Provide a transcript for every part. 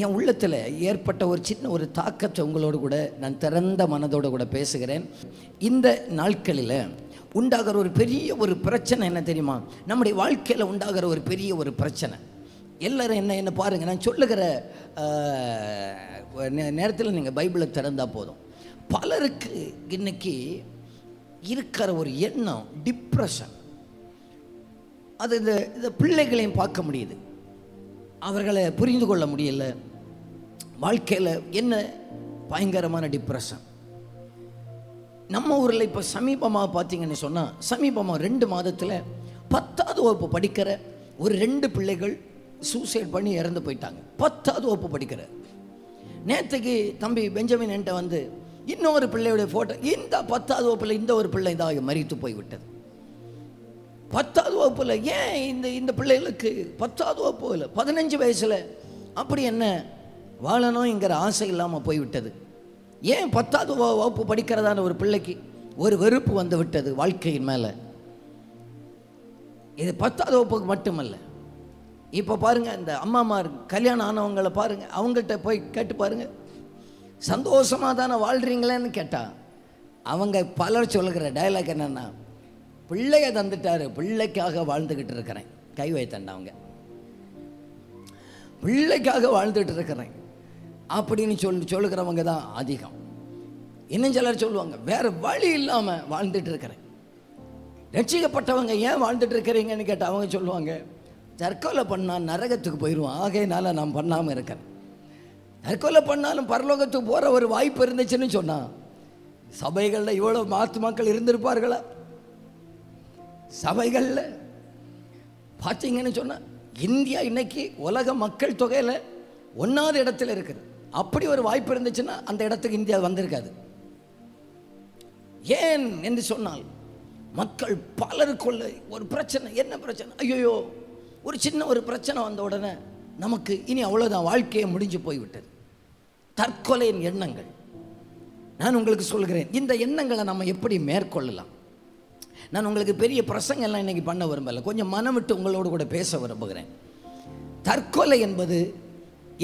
என் உள்ளத்தில் ஏற்பட்ட ஒரு சின்ன ஒரு தாக்கத்தை உங்களோடு கூட நான் திறந்த மனதோடு கூட பேசுகிறேன். இந்த நாட்களில் உண்டாகிற ஒரு பெரிய ஒரு பிரச்சனை என்ன தெரியுமா? நம்முடைய வாழ்க்கையில் உண்டாகிற ஒரு பெரிய ஒரு பிரச்சனை. எல்லோரும் என்ன பாருங்கள், நான் சொல்லுகிற நேரத்தில் நீங்கள் பைபிளை திறந்தால் போதும். பலருக்கு இன்னைக்கு இருக்கிற ஒரு எண்ணம் டிப்ரெஷன். அது இந்த பிள்ளைகளையும் பார்க்க முடியுது, அவர்களை புரிந்து கொள்ள முடியல. வாழ்க்கையில் என்ன பயங்கரமான டிப்ரெஷன். நம்ம ஊரில் இப்போ சமீபமாக பார்த்தீங்கன்னு சொன்னால், சமீபமாக 2 மாதத்தில் 10வது வகுப்பு படிக்கிற ஒரு 2 பிள்ளைகள் சூசைட் பண்ணி இறந்து போயிட்டாங்க. 10வது வகுப்பு படிக்கிற. நேற்றுக்கு தம்பி பெஞ்சமின் என்கிட்ட வந்து இன்னொரு பிள்ளையுடைய ஃபோட்டோ, இந்த 10வது வகுப்பில் இந்த ஒரு பிள்ளை தான் மரித்து போய்விட்டது. 10வது வகுப்பில் ஏன் இந்த பிள்ளைகளுக்கு 10வது வகுப்பில் 15 வயசில் அப்படி என்ன வாழணுங்கிற ஆசை இல்லாமல் போய்விட்டது? ஏன் 10வது வகுப்பு படிக்கிறதான ஒரு பிள்ளைக்கு ஒரு வெறுப்பு வந்து விட்டது வாழ்க்கையின் மேலே? இது 10வது வகுப்புக்கு மட்டுமல்ல. இப்போ பாருங்கள், இந்த அம்மாமார் கல்யாணம் ஆனவங்களை பாருங்கள், அவங்கள்ட்ட போய் கேட்டு பாருங்கள், சந்தோஷமாக தானே வாழ்கிறீங்களேன்னு கேட்டால் அவங்க பலர் சொல்லுகிற டைலாக் என்னென்னா, பிள்ளைய தந்துட்டாரு, பிள்ளைக்காக வாழ்ந்துக்கிட்டு இருக்கிறேன். கை வைத்தண்டவங்க, பிள்ளைக்காக வாழ்ந்துட்டு இருக்கிறேன் அப்படின்னு சொல்லுகிறவங்க தான் அதிகம். இன்னும் சிலர் சொல்லுவாங்க, வேற வழி இல்லாமல் வாழ்ந்துட்டு இருக்கிறேன். ரட்சிக்கப்பட்டவங்க ஏன் வாழ்ந்துட்டு இருக்கிறீங்கன்னு கேட்டால் அவங்க சொல்லுவாங்க, தற்கொலை பண்ணால் நரகத்துக்கு போயிடுவோம், ஆகையினால நான் பண்ணாமல் இருக்கேன். தற்கொலை பண்ணாலும் பரலோகத்துக்கு போகிற ஒரு வாய்ப்பு இருந்துச்சுன்னு சொன்னால், சபைகளில் இவ்வளோ மக்கள் இருந்திருப்பார்களா? சபைகளில் பார்த்தீங்கன்னு சொன்னால் இந்தியா இன்னைக்கு உலக மக்கள் தொகையில் 1வது இடத்துல இருக்குது. அப்படி ஒரு வாய்ப்பு இருந்துச்சுன்னா அந்த இடத்துக்கு இந்தியா வந்திருக்காது. ஏன் என்று சொன்னால், மக்கள் பலருக்குள்ள ஒரு பிரச்சனை. என்ன பிரச்சனை? ஐயோ, ஒரு சின்ன ஒரு பிரச்சனை வந்த உடனே நமக்கு இனி அவ்வளோதான், வாழ்க்கையை முடிஞ்சு போய்விட்டது. தற்கொலையின் எண்ணங்கள். நான் உங்களுக்கு சொல்கிறேன், இந்த எண்ணங்களை நம்ம எப்படி மேற்கொள்ளலாம். நான் உங்களுக்கு பெரிய பிரசங்கம் எல்லாம் இன்னைக்கு பண்ண விரும்பலை, கொஞ்சம் மனம் விட்டு உங்களோடு கூட பேச விரும்புகிறேன். தற்கொலை என்பது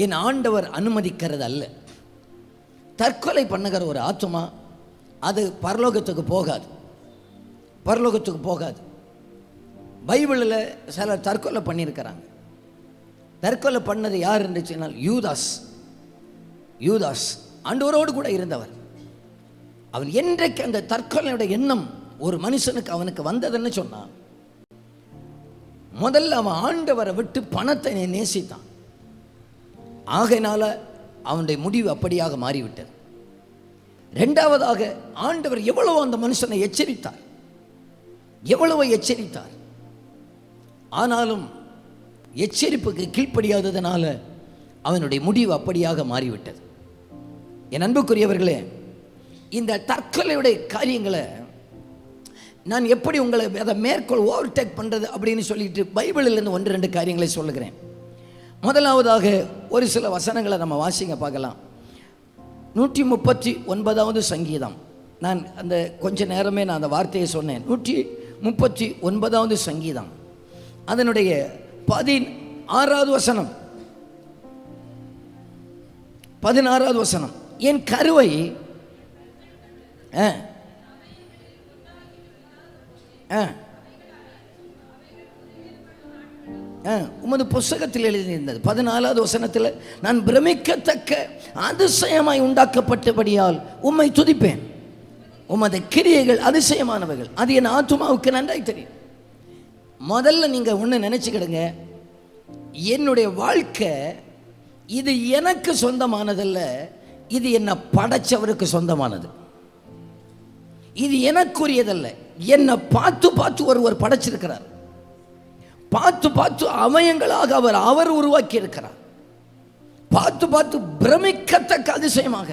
என் ஆண்டவர் அனுமதிக்கிறது அல்ல. தற்கொலை பண்ணுகிற ஒரு ஆத்துமா அது பரலோகத்துக்கு போகாது, பரலோகத்துக்கு போகாது. பைபிளில் சிலர் தற்கொலை பண்ணியிருக்கிறாங்க. தற்கொலை பண்ணது யார் என்று சொன்னால் யூதாஸ் ஆண்டவரோடு கூட இருந்தவர். அவன் என்றைக்கு அந்த தற்கொலையோட எண்ணம் ஒரு மனுஷனுக்கு அவனுக்கு வந்ததுன்னு சொன்னான், முதல்ல அவன் ஆண்டவரை விட்டு பணத்தை நேசித்தான். ஆகையினால அவனுடைய முடிவு அப்படியாக மாறிவிட்டது. 2வதாக ஆண்டவர் எவ்வளவோ அந்த மனுஷனை எச்சரித்தார், எவ்வளவோ எச்சரித்தார். ஆனாலும் எச்சரிப்புக்கு கீழ்ப்படியாததுனால அவனுடைய முடிவு அப்படியாக மாறிவிட்டது. என் அன்புக்குரியவர்களே, இந்த தற்கொலையுடைய காரியங்களை நான் எப்படி உங்களை அதை மேற்கொள் ஓவர்டேக் பண்ணுறது அப்படின்னு சொல்லிட்டு பைபிளிலிருந்து 1-2 காரியங்களை சொல்லுகிறேன். முதலாவதாக ஒரு சில வசனங்களை நம்ம வாசிங்க பார்க்கலாம். 139வது சங்கீதம். நான் அந்த கொஞ்ச நேரமே நான் அந்த வார்த்தையை சொன்னேன். 139வது சங்கீதம், அதனுடைய 16வது வசனம், 16வது வசனம். என் கருவை உமது புஸ்தகத்தில் எழுதியிருந்தது. 14வது வசனத்தில், நான் பிரமிக்கத்தக்க அதிசயமாய் உண்டாக்கப்பட்டபடியால் உம்மை துதிப்பேன், உமது கிரியைகள் அதிசயமானவைகள், அது என் ஆத்துமாவுக்கு நன்றாய் தெரியும். முதல்ல நீங்கள் ஒன்று நினச்சிக்கிடுங்க, என்னுடைய வாழ்க்கை இது எனக்கு சொந்தமானதல்ல, இது என்னை படைச்சவருக்கு சொந்தமானது. இது எனக்குரியதல்ல, என்னை பார்த்து ஒருவர் படைச்சிருக்கிறார். பார்த்து அவயங்களாக அவர் உருவாக்கி இருக்கிறார். பார்த்து பிரமிக்கத்தக்க அதிசயமாக.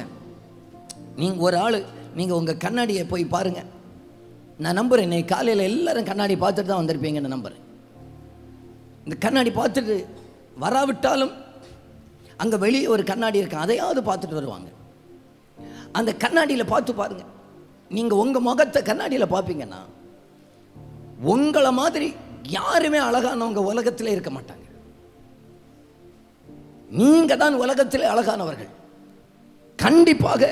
நீங்கள் ஒரு ஆள், நீங்கள் உங்கள் கண்ணாடியை போய் பாருங்க. நான் நம்புகிறேன், இன்னைக்கு காலையில் எல்லாரும் கண்ணாடி பார்த்துட்டு தான் வந்திருப்பீங்கன்னு நம்புகிறேன். இந்த கண்ணாடி பார்த்துட்டு வராவிட்டாலும் அங்கே வெளியே ஒரு கண்ணாடி இருக்கு, அதையாவது பார்த்துட்டு வருவாங்க. அந்த கண்ணாடியில் பார்த்து பாருங்க. நீங்கள் உங்கள் முகத்தை கண்ணாடியில் பார்ப்பீங்கன்னா உங்களை மாதிரி யாருமே அழகானவங்க உலகத்தில் இருக்க மாட்டாங்க. நீங்க தான் உலகத்தில் அழகானவர்கள். கண்டிப்பாக.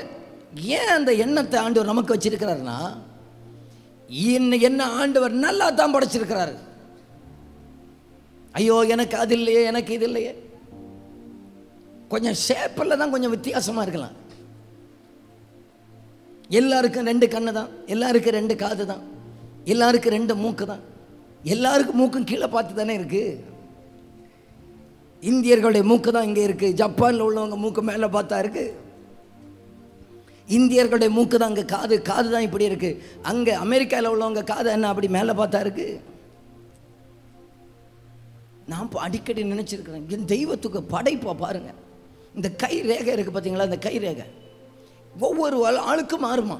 ஏன் அந்த எண்ணத்தை ஆண்டவர் நமக்கு வச்சிருக்கிறாருன்னா, என்ன ஆண்டவர் நல்லா தான் படைச்சிருக்கிறாரு. ஐயோ எனக்கு அது இல்லையே, எனக்கு இது இல்லையே. கொஞ்சம் ஷேப்பில் தான் கொஞ்சம் வித்தியாசமாக இருக்கலாம். எல்லாருக்கும் 2 கண்ணு தான், எல்லாருக்கும் 2 காது தான், எல்லாருக்கும் 2 மூக்கு தான், எல்லாருக்கும் மூக்கும் கீழே பார்த்து தானே இருக்கு. இந்தியர்களுடைய மூக்கு தான் இங்கே இருக்கு, ஜப்பானில் உள்ளவங்க மூக்கு மேலே பார்த்தா இருக்கு. இந்தியர்களுடைய மூக்கு தான் அங்கே காது, காது தான் இப்படி இருக்கு. அங்கே அமெரிக்காவில் உள்ளவங்க காது என்ன அப்படி மேலே பார்த்தா இருக்கு. நான் அடிக்கடி நினைச்சிருக்கிறேன், என் தெய்வத்துக்கு படைப்பா பாருங்க. இந்த கை ரேகை இருக்கு பார்த்தீங்களா, இந்த கை ரேகை ஒவ்வொரு ஆளுக்கும் மாறுமா,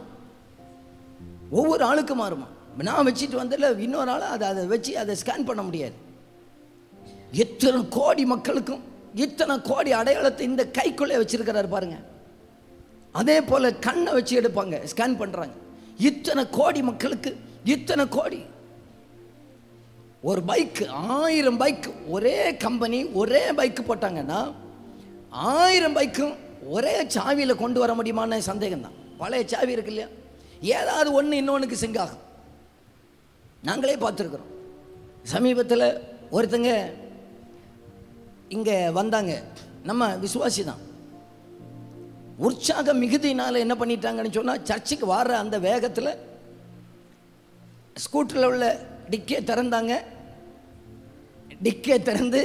ஒவ்வொரு ஆளுக்கும் மாறுமா. நான் வச்சுட்டு வந்ததில்ல, இன்னொரு ஆள் அதை வச்சு அதை ஸ்கேன் பண்ண முடியாது. எத்தனை கோடி மக்களுக்கும் இத்தனை கோடி அடையாளத்தை இந்த கைக்குள்ளே வச்சிருக்கிறாரு பாருங்க. அதே போல கண்ணை வச்சு எடுப்பாங்க, ஸ்கேன் பண்றாங்க. இத்தனை கோடி மக்களுக்கு இத்தனை கோடி. ஒரு பைக் 1000 பைக் ஒரே கம்பெனி ஒரே பைக்கு போட்டாங்கன்னா 1000 பைக்கும் ஒரே சாவியில் கொண்டு வர முடியுமான சந்தேகம் தான். பழைய சாவி இருக்கு இல்லையா, ஏதாவது ஒன்று இன்னொன்றுக்கு சிங்க் ஆகும். நாங்களே பார்த்துருக்குறோம். சமீபத்தில் ஒருத்தங்க இங்கே வந்தாங்க, நம்ம விசுவாசி தான். உற்சாக மிகுதியினால் என்ன பண்ணிட்டாங்கன்னு சொன்னால், சர்ச்சுக்கு வர அந்த வேகத்தில் ஸ்கூட்டரில் உள்ள டிக்கே திறந்தாங்க. டிக்கே திறந்து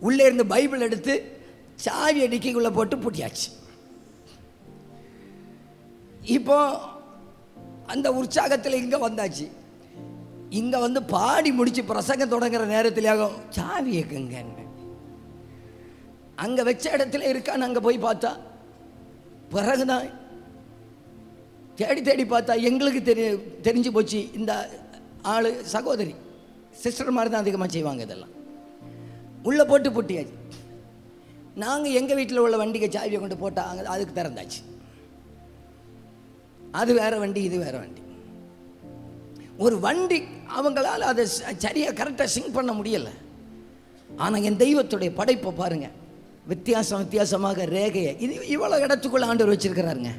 உள்ளே இருந்து பைபிள் எடுத்து சாவியை டிக்கிக்குள்ளே போட்டு பூட்டியாச்சு. இப்போ அந்த உற்சாகத்தில் இங்கே வந்தாச்சு. இங்கே வந்து பாடி முடிச்சு பிரசங்கம் தொடங்குற நேரத்திலேயாகும் சாவி இருக்குங்க. அங்கே வச்ச இடத்துல இருக்கான்னு அங்கே போய் பார்த்தா, பிறகுதான் தேடி தேடி பார்த்தா எங்களுக்கு தெரிஞ்சு போச்சு. இந்த ஆள் சகோதரி சிஸ்டர் மாதிரி தான் அதிகமாக செய்வாங்க. இதெல்லாம் உள்ளே போட்டு பூட்டியாச்சு. நாங்கள் எங்கள் வீட்டில் உள்ள வண்டிக்கு சாவியை கொண்டு போட்டாங்க, அதுக்கு திறந்தாச்சு. அது வேற வண்டி, இது வேற வண்டி. ஒரு வண்டி அவங்களால அதை சரியாக கரெக்டாக சிங்க் பண்ண முடியலை. ஆனால் என் தெய்வத்துடைய படைப்பை பாருங்க, வித்தியாசமாக ரேகையை இது இவ்வளோ இடத்துக்குள்ள ஆண்டவர் வச்சிருக்கிறாருங்க.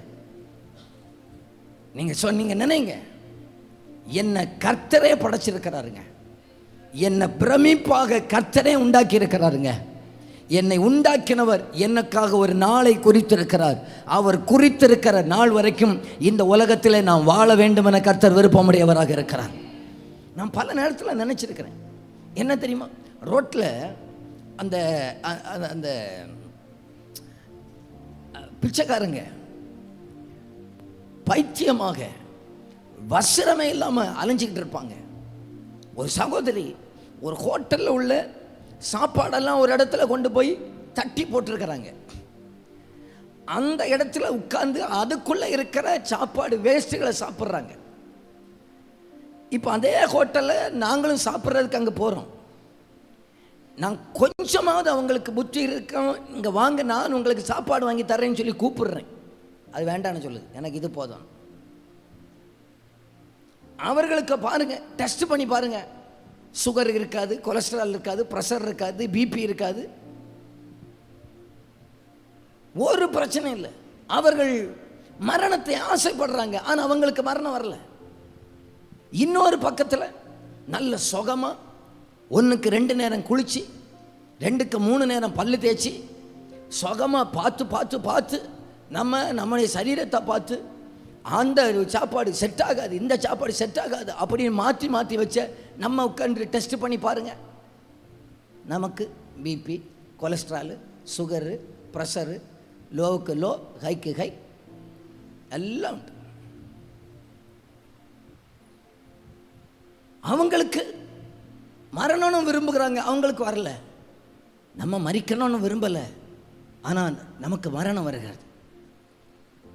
நீங்கள் சொன்னீங்க நினைங்க, என்னை கர்த்தரே படைச்சிருக்கிறாருங்க. என்னை பிரமிப்பாக கர்த்தரே உண்டாக்கி இருக்கிறாருங்க. என்னை உண்டாக்கினவர் எனக்காக ஒரு நாளை குறித்திருக்கிறார். அவர் குறித்திருக்கிற நாள் வரைக்கும் இந்த உலகத்தில் நான் வாழ வேண்டும் என கர்த்தர் விருப்பமுடையவராக இருக்கிறார். நான் பல நேரத்தில் நினைச்சிருக்கிறேன், என்ன தெரியுமா, ரோட்டில் அந்த அந்த பிச்சைக்காரங்க பைத்தியமாக வஸ்திரமே இல்லாமல் அலைஞ்சிக்கிட்டு இருப்பாங்க. ஒரு சகோதரி ஒரு ஹோட்டலில் உள்ள சாப்பாடெல்லாம் ஒரு இடத்துல கொண்டு போய் தட்டி போட்டிருக்கிறாங்க. அந்த இடத்துல உட்கார்ந்து அதுக்குள்ளே இருக்கிற சாப்பாடு வேஸ்ட்டுகளை சாப்பிட்றாங்க. இப்போ அதே ஹோட்டலில் நாங்களும் சாப்பிட்றதுக்கு அங்கே போகிறோம். நான் கொஞ்சமாவது அவங்களுக்கு புத்தி இருக்கோம், இங்கே வாங்க நான் உங்களுக்கு சாப்பாடு வாங்கி தரேன்னு சொல்லி கூப்பிடுறேன். அது வேண்டான்னு சொல்லுது, எனக்கு இது போதும். அவர்களுக்கு பாருங்க, டெஸ்ட் பண்ணி பாருங்க, சுகர் இருக்காது, கொலஸ்ட்ரால் இருக்காது, ப்ரெஷர் இருக்காது, பிபி இருக்காது, ஒரு பிரச்சனை இல்லை. அவர்கள் மரணத்தை ஆசைப்படுறாங்க, ஆனால் அவங்களுக்கு மரணம் வரல. இன்னொரு பக்கத்தில் நல்ல சுகமா 1க்கு 2 நேரம் குளிச்சு 2க்கு 3 நேரம் பல்லு தேய்ச்சி சுகமா பார்த்து பார்த்து பார்த்து நம்முடைய சரீரத்தை பார்த்து அந்த சாப்பாடு செட் ஆகாது, இந்த சாப்பாடு செட் ஆகாது அப்படின்னு மாற்றி மாற்றி வச்ச நம்ம உட்காந்து டெஸ்ட் பண்ணி பாருங்க, நமக்கு பிபி, கொலஸ்ட்ராலு, சுகரு, ப்ரெஷரு, லோவுக்கு லோ, ஹைக்கு ஹை எல்லாம் உண்டு. அவங்களுக்கு மரணம்னு விரும்புகிறாங்க, அவங்களுக்கு வரல. நம்ம மரிக்கணும்னு விரும்பலை, ஆனால் நமக்கு மரணம் வருகிறது.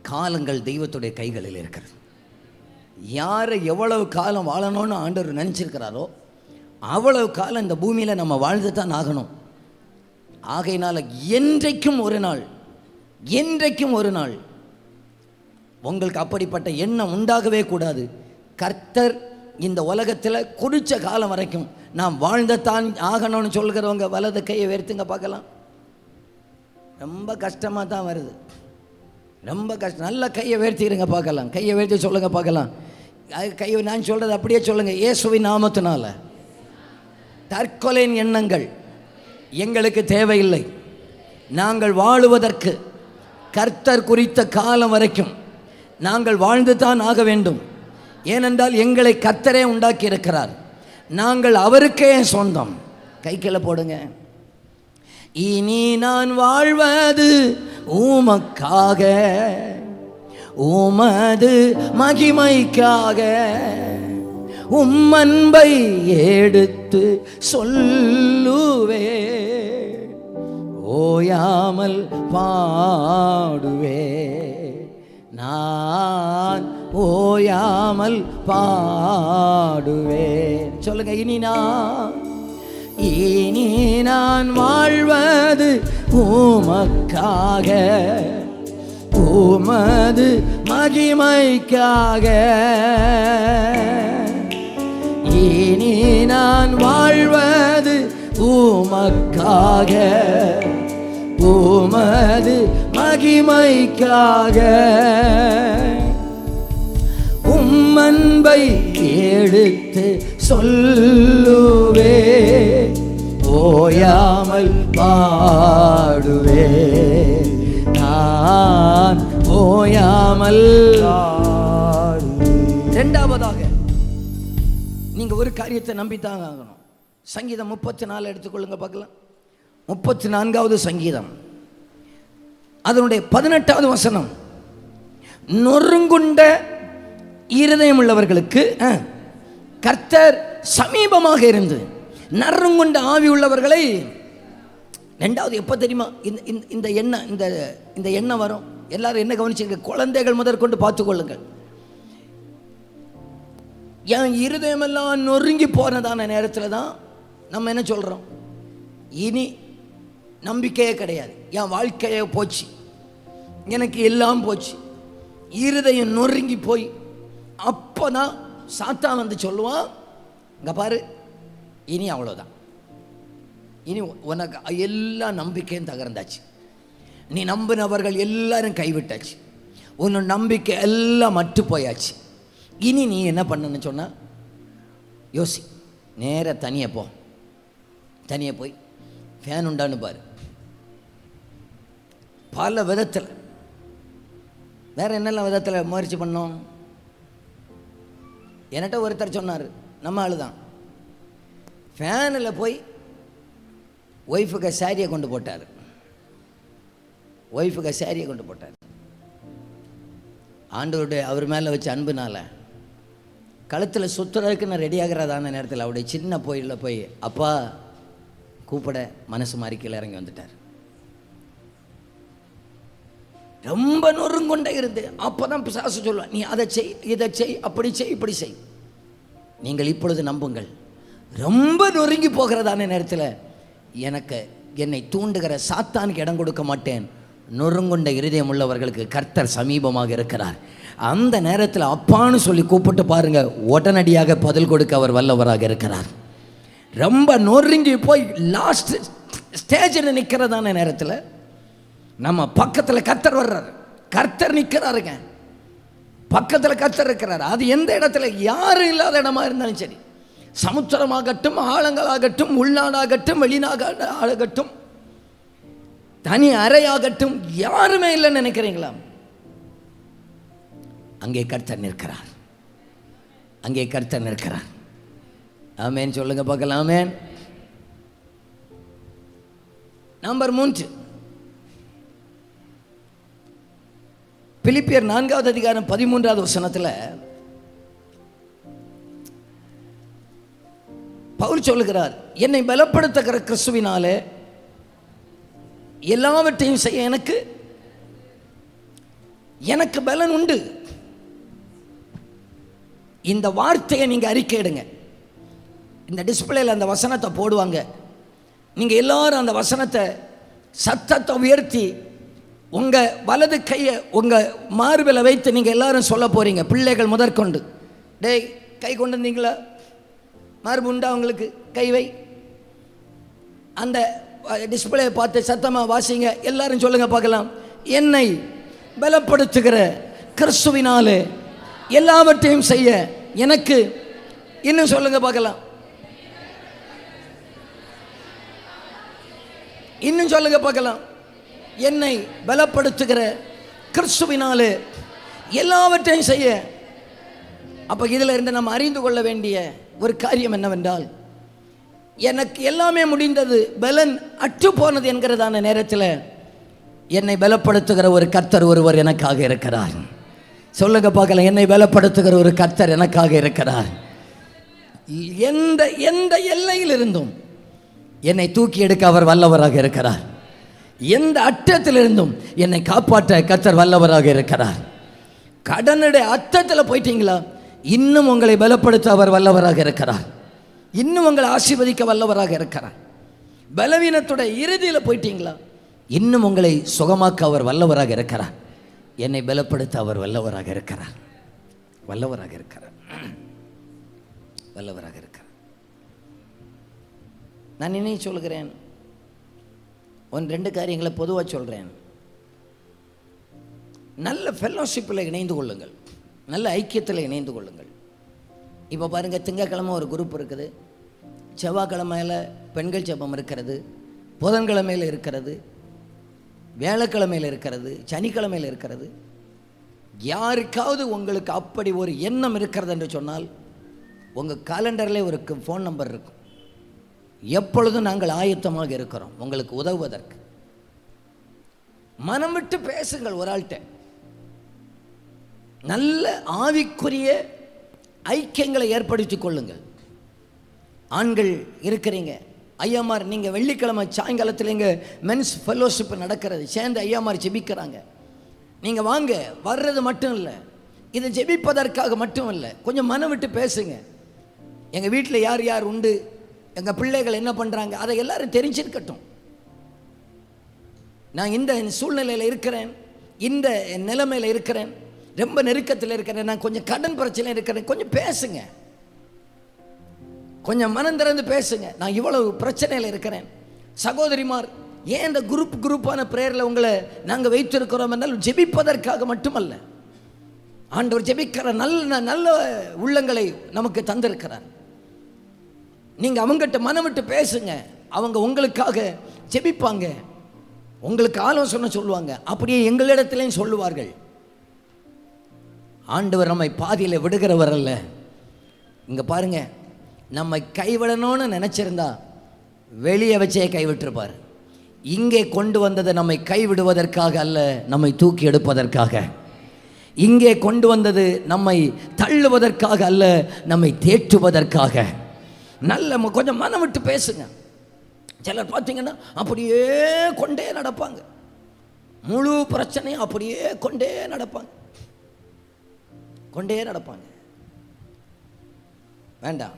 காலங்கள் தெய்வத்துடைய கைகளில் இருக்கிறது. யாரை எவ்வளவு காலம் வாழணும்னு ஆண்டவர் நினச்சிருக்கிறாரோ அவ்வளவு காலம் இந்த பூமியில் நம்ம வாழ்ந்து தான் ஆகணும். ஆகையினால என்றைக்கும் ஒரு நாள் உங்களுக்கு அப்படிப்பட்ட எண்ணம் உண்டாகவே கூடாது. கர்த்தர் இந்த உலகத்தில் குறித்த காலம் வரைக்கும் நாம் வாழ்ந்தத்தான் ஆகணும்னு சொல்கிறவங்க வலது கையை உயர்த்துங்க பார்க்கலாம். ரொம்ப கஷ்டமாக தான் வருது, ரொம்ப கஷ்டம். நல்ல கையை உயர்த்திடுங்க பார்க்கலாம், கையை உயர்த்தி சொல்லுங்கள் பார்க்கலாம். கையை நான் சொல்கிறது அப்படியே சொல்லுங்கள். இயேசுவின் நாமத்தினால தற்கொலையின் எண்ணங்கள் எங்களுக்கு தேவையில்லை. நாங்கள் வாழுவதற்கு கர்த்தர் குறித்த காலம் வரைக்கும் நாங்கள் வாழ்ந்து தான் ஆக வேண்டும். ஏனென்றால் எங்களை கர்த்தரே உண்டாக்கி இருக்கிறார். நாங்கள் அவருக்கே சொந்தம். கை கீழே போடுங்க. இனி நான் வாழ்வது உமக்காக, உமது மகிமைக்காக, உம்மன்பை எடுத்து சொல்லுவே, ஓயாமல் பாடுவே, நான் ஓயாமல் பாடுவே. சொல்லுங்க. இனி நான் வாழ்வது உமக்காக, உமது மகிமைக்காக, இனி நான் வாழ்வது உமக்காக, உமது மகிமைக்காக, உம்மன்பை எடுத்து சொல்லுவே, ஓயாமல் பாடுவே, நான் ஓயாமல். இரண்டாவதாக நீங்க ஒரு காரியத்தை நம்பித்தாங்க ஆகணும். சங்கீதம் 34 எடுத்துக்கொள்ளுங்க பார்க்கலாம். 34வது சங்கீதம், அதனுடைய 18வது வசனம். நொறுங்குண்ட இருதயம் உள்ளவர்களுக்கு கர்த்தர் சமீபமாக இருந்து நறுங்குண்ட ஆவி உள்ளவர்களை. ரெண்டாவது எப்போ தெரியுமா இந்த எண்ணெய் இந்த எண்ணெய் வரும்? எல்லாரும் என்ன கவனிச்சுங்க, குழந்தைகள் முதற்கொண்டு பார்த்துக்கொள்ளுங்கள். என் இருதயமெல்லாம் நொறுங்கி போனதான நேரத்தில் தான் நம்ம என்ன சொல்கிறோம், இனி நம்பிக்கையே கிடையாது, என் வாழ்க்கையே போச்சு, எனக்கு எல்லாம் போச்சு, இருதயம் நொறுங்கி போய். அப்போ தான் சாத்தான் வந்து சொல்லுவான், இங்கே பாரு, இனி அவ்வளோதான், இனி உனக்கு எல்லா நம்பிக்கையும் தகர்ந்தாச்சு, நீ நம்பினவர்கள் எல்லாரும் கைவிட்டாச்சு, உன்னோட நம்பிக்கை எல்லாம் மட்டு போயாச்சு, இனி நீ என்ன பண்ணணும்னு சொன்னால் யோசி. நேராக தனியாக போய் ஃபேன் உண்டான்னு பாரு. பல விதத்தில், வேறு என்னெல்லாம் விதத்தில் முயற்சி பண்ணோம். என்கிட்ட ஒருத்தர் சொன்னார், நம்ம ஆளு தான், ஃபேனில் போய் ஒய்ஃபுக்கு சாரியை கொண்டு போட்டார். ஆண்டவருடைய அவர் மேலே வச்ச அன்புனால கழுத்தில் சுற்றுறதுக்கு நான் ரெடி ஆகிறதான நேரத்தில் அவருடைய சின்ன கோயிலில் போய் அப்பா கூப்பிட மனசு மாறி கீழே இறங்கி வந்துட்டார். ரொம்ப நொறுங்கொண்டே இருந்து அப்போ தான் பிசாசு சொல்லுவான், நீ அதை செய், இதை செய், அப்படி செய், இப்படி செய். நீங்கள் இப்பொழுது நம்புங்கள், ரொம்ப நொறுங்கி போகிறதான நேரத்தில் என்னை தூண்டுகிற சாத்தானுக்கு இடம் கொடுக்க மாட்டேன். நொறுங்குண்ட இருதயம் உள்ளவர்களுக்கு கர்த்தர் சமீபமாக இருக்கிறார். அந்த நேரத்தில் அப்பான்னு சொல்லி கூப்பிட்டு பாருங்க, உடனடியாக பதில் கொடுக்க அவர் வல்லவராக இருக்கிறார். ரொம்ப நொறுங்கி போய் லாஸ்ட் ஸ்டேஜில் நிற்கிறதான நேரத்தில் நம்ம பக்கத்தில் கர்த்தர் வர்றார், கர்த்தர் நிற்கிறாருங்க, பக்கத்தில் கர்த்தர் இருக்கிறார். அது எந்த இடத்துல, யாரும் இல்லாத இடமா இருந்தாலும் சரி, சமுத்திரமாகட்டும், ஆழங்களாகட்டும், உள்நாடாகட்டும், வெளிநாடாகட்டும், தனி அறையாகட்டும், யாருமே இல்லைன்னு நினைக்கிறீங்களா? அங்கே கர்த்தர் நிற்கிறார், அங்கே கர்த்தர் நிற்கிறார். ஆமேன் சொல்லுங்க பார்க்கலாம். ஆமேன். நம்பர் 3, பிலிப்பியர் 4வது அதிகாரம் 13வது வசனத்தில் பவுல் சொல்லுகிறார், என்னை பலப்படுத்துகிற கிறிஸ்துவினாலே எல்லாவற்றையும் செய்ய எனக்கு பலன் உண்டு. இந்த வார்த்தையை நீங்க அறிக்கையிடுங்க. இந்த டிஸ்பிளேல அந்த வசனத்தை போடுவாங்க. நீங்க எல்லாரும் அந்த வசனத்தை சத்தத்தை உயர்த்தி உங்க வலது கையை உங்க மார்பில் வைத்து நீங்க எல்லாரும் சொல்ல போறீங்க. பிள்ளைகள் முதற்கொண்டு, டேய் கை கொண்டு வந்தீங்களா? மார்பு உண்டா உங்களுக்கு? கை வை. அந்த டிஸ்பிளே பார்த்து சத்தமாக வாசிங்க. எல்லாரும் சொல்லுங்க பார்க்கலாம். என்னை பலப்படுத்துகிற கிறிஸ்துவினாலே எல்லாவற்றையும் செய்ய எனக்கு, இன்னும் சொல்லுங்க பார்க்கலாம், இன்னும் சொல்லுங்க பார்க்கலாம். என்னை பலப்படுத்துகிற கிறிஸ்துவினாலே எல்லாவற்றையும் செய்ய. அப்போ இதில் இருந்து நம்ம அறிந்து கொள்ள வேண்டிய ஒரு காரியம் என்னவென்றால், எனக்கு எல்லாமே முடிந்தது, பலன் அற்று போனது என்கிறதான நேரத்தில் என்னை பலப்படுத்துகிற ஒரு கர்த்தர் ஒருவர் எனக்காக இருக்கிறார். சொல்லுங்க பார்க்கலாம். என்னை பலப்படுத்துகிற ஒரு கர்த்தர் எனக்காக இருக்கிறார். எந்த எந்த எல்லையிலிருந்தும் என்னை தூக்கி எடுக்க அவர் வல்லவராக இருக்கிறார். எந்த அற்றத்திலிருந்தும் என்னை காப்பாற்ற கர்த்தர் வல்லவராக இருக்கிறார். கடனுடைய அர்த்தத்தில் போயிட்டீங்களா, இன்னும் உங்களை பலப்படுத்த அவர் வல்லவராக இருக்கிறார். இன்னும் உங்களை ஆசீர்வதிக்க வல்லவராக இருக்கிறார். பலவீனத்துடைய இறுதியில் போயிட்டீங்களா, இன்னும் உங்களை சுகமாக்க அவர் வல்லவராக இருக்கிறார். என்னை பலப்படுத்த அவர் வல்லவராக இருக்கிறார். வல்லவராக இருக்கிறார். வல்லவராக இருக்கிறார். நான் என்ன சொல்கிறேன், ரெண்டு காரியங்களை பொதுவாக சொல்கிறேன். நல்ல ஃபெல்லோஷிப்பில் இணைந்து கொள்ளுங்கள், நல்ல ஐக்கியத்தில் இணைந்து கொள்ளுங்கள். இப்போ பாருங்கள், திங்கக்கிழமை ஒரு குரூப் இருக்குது, செவ்வாய்க்கிழமையில் பெண்கள் ஜெபம் இருக்கிறது, புதன்கிழமையில் இருக்கிறது, வியாழக்கிழமையில் இருக்கிறது, சனிக்கிழமையில் இருக்கிறது. யாருக்காவது உங்களுக்கு அப்படி ஒரு எண்ணம் இருக்கிறது என்று சொன்னால், உங்கள் காலண்டரில் ஒரு ஃபோன் நம்பர் இருக்கும். எப்பொழுதும் நாங்கள் ஆயத்தமாக இருக்கிறோம் உங்களுக்கு உதவுவதற்கு. மனம் விட்டு பேசுங்கள் ஒரு ஆள்கிட்ட. நல்ல ஆவிக்குரிய ஐக்கியங்களை ஏற்படுத்திக் கொள்ளுங்கள். ஆண்கள் இருக்கிறீங்க, ஐயாமார், நீங்கள் வெள்ளிக்கிழமை சாயங்காலத்தில் இங்கே மென்ஸ் ஃபெல்லோஷிப் நடக்கிறது, சேர்ந்து ஐயாமார் ஜெபிக்கிறாங்க. நீங்கள் வாங்க. வர்றது மட்டும் இல்லை, இதை ஜெபிப்பதற்காக மட்டும் இல்லை, கொஞ்சம் மனம் விட்டு பேசுங்க. எங்கள் வீட்டில் யார் யார் உண்டு, எங்கள் பிள்ளைகள் என்ன பண்ணுறாங்க, அதை எல்லாரும் தெரிஞ்சிருக்கட்டும். நான் இந்த சூழ்நிலையில் இருக்கிறேன், இந்த நிலைமையில் இருக்கிறேன், ரொம்ப நெருக்கத்தில் இருக்கிறேன், நான் கொஞ்சம் கடன் பிரச்சனை இருக்கிறேன், கொஞ்சம் பேசுங்க, கொஞ்சம் மனம் திறந்து பேசுங்க. நான் இவ்வளவு பிரச்சனையில் இருக்கிறேன். சகோதரிமார், ஏன் இந்த குரூப்பான பிரேயரில் உங்களை நாங்கள் வைத்திருக்கிறோம் என்றால் ஜெபிப்பதற்காக மட்டுமல்ல, ஆண்டவர் ஜெபிக்கிற நல்ல நல்ல உள்ளங்களை நமக்கு தந்திருக்கிறார். நீங்கள் அவங்ககிட்ட மனம் விட்டு பேசுங்க, அவங்க உங்களுக்காக ஜெபிப்பாங்க, உங்களுக்கு ஆலோசனை சொல்லுவாங்க. அப்படியே எங்களிடத்திலையும் சொல்லுவார்கள். ஆண்டவர் நம்மை பாதியில் விடுகிறவர் அல்ல. இங்கே பாருங்க, நம்மை கைவிடணும்னு நினச்சிருந்தா வெளியே வச்சே கைவிட்டிருப்பார். இங்கே கொண்டு வந்ததை நம்மை கைவிடுவதற்காக அல்ல, நம்மை தூக்கி எடுப்பதற்காக. இங்கே கொண்டு வந்தது நம்மை தள்ளுவதற்காக அல்ல, நம்மை தேற்றுவதற்காக. நல்ல கொஞ்சம் மனம் விட்டு பேசுங்க. சிலர் பார்த்தீங்கன்னா அப்படியே கொண்டே நடப்பாங்க, முழு பிரச்சனையும் அப்படியே கொண்டே நடப்பாங்க. வேண்டாம்.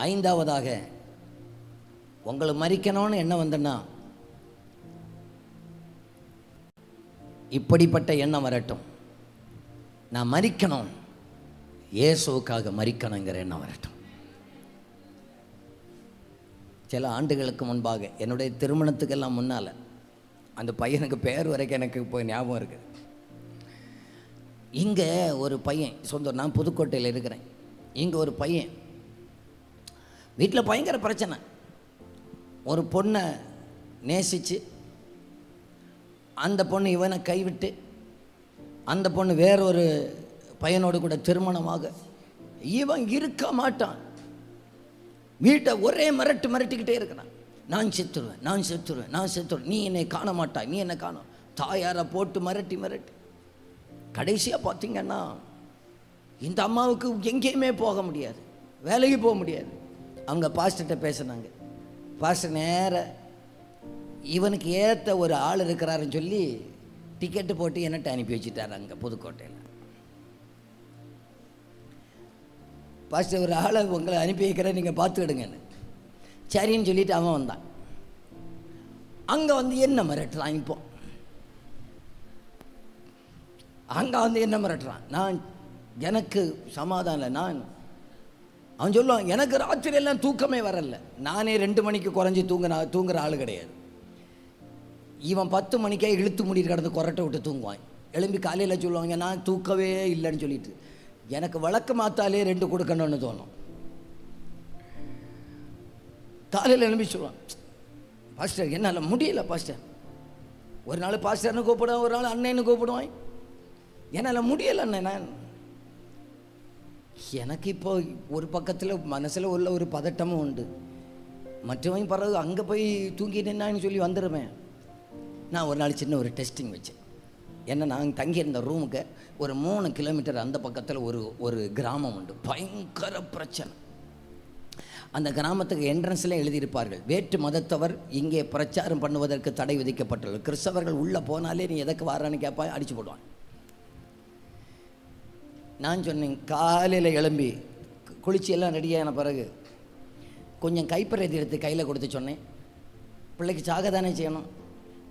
ஐந்தாவதாக, உங்களை மறிக்கணும்னு என்ன வந்தேன்னா, இப்படிப்பட்ட எண்ணம் வரட்டும். நான் மறிக்கணும், இயேசுவுக்காக மறிக்கணுங்கிற எண்ணம் வரட்டும். சில ஆண்டுகளுக்கு முன்பாக, என்னுடைய திருமணத்துக்கெல்லாம் முன்னால், அந்த பையனுக்கு பேர் வரைக்கும் எனக்கு இப்போ ஞாபகம் இருக்குது. இங்கே ஒரு பையன், நான் புதுக்கோட்டையில் இருக்கிறேன். இங்கே ஒரு பையன் வீட்டில் பயங்கர பிரச்சனை. ஒரு பொண்ணை நேசித்து அந்த பொண்ணு இவனை கைவிட்டு, அந்த பொண்ணு வேறொரு பையனோடு கூட திருமணமாக, இவன் இருக்க மாட்டான். வீட்டை ஒரே மிரட்டிக்கிட்டே இருக்கிறான். நான் செத்துருவேன், நீ என்னை காண மாட்டாய், நீ என்னை காணும். தாயாரை போட்டு மிரட்டி கடைசியாக பார்த்தீங்கன்னா, இந்த அம்மாவுக்கு எங்கேயுமே போக முடியாது, வேலைக்கு போக முடியாது. அவங்க பாஸ்டர்கிட்ட பேசுனாங்க. பாஸ்டர் நேர இவனுக்கு ஏற்ற ஒரு ஆள் இருக்கிறாருன்னு சொல்லி டிக்கெட்டு போட்டு என்னட்ட அனுப்பி வச்சுட்டார். அங்கே புதுக்கோட்டையில் பாஸ்டர் ஒரு ஆளை உங்களை அனுப்பி வைக்கிறேன், நீங்கள் பார்த்துக்கிடுங்கன்னு. சரின்னு சொல்லிட்டு அவன் வந்தான். அங்கே வந்து என்ன மிரட்டுறான். இப்போ அங்கே வந்து என்ன மிரட்டுறான், நான் எனக்கு சமாதானம் இல்லை, அவன் சொல்லுவான், எனக்கு ராத்திரி எல்லாம் தூக்கமே வரல. நானே 2 மணிக்கு குறைஞ்சி தூங்குற ஆள் கிடையாது. இவன் 10 மணிக்கே இழுத்து முடிட்டு கிடந்து கொரட்டை விட்டு தூங்குவான். எழும்பி காலையில் சொல்லுவாங்க, நான் தூக்கவே இல்லைன்னு சொல்லிட்டு. எனக்கு வழக்கு மாத்தாலே 2 கொடுக்கணும்னு தோணும். காலையில் எழும்பி சொல்லுவான், பாஸ்டர் என்னால் முடியல பாஸ்டர். ஒரு நாள் பாஸ்டர்னு கூப்பிடுவான், ஒரு நாள் அண்ணன்னு கூப்பிடுவான். என்னால் முடியலை அண்ணன். எனக்கு இப்போ ஒரு பக்கத்தில் மனசில் உள்ள ஒரு பதட்டமும் உண்டு. மற்றவங்க பிறகு அங்கே போய் தூங்கிட்டேன்னு சொல்லி வந்துடுவேன். நான் ஒரு நாள் சின்ன ஒரு டெஸ்டிங் வச்சேன். ஏன்னா நாங்கள் தங்கியிருந்த ரூமுக்கு ஒரு 3 கிலோமீட்டர் அந்த பக்கத்தில் ஒரு கிராமம் உண்டு. பயங்கர பிரச்சனை. அந்த கிராமத்துக்கு என்ட்ரன்ஸில் எழுதியிருப்பார்கள், வேற்று மதத்தவர் இங்கே பிரச்சாரம் பண்ணுவதற்கு தடை விதிக்கப்பட்டுள்ளது. கிறிஸ்தவர்கள் உள்ளே போனாலே நீ எதற்கு வாரான்னு கேட்பா, அடித்து போடுவான். நான் சொன்னேன், காலையில் எழும்பி குளிச்சு எல்லாம் ரெடியான பிறகு கொஞ்சம் கைப்பறதி எடுத்து கையில் கொடுத்து சொன்னேன், பிள்ளைக்கு சாக தானே செய்யணும்,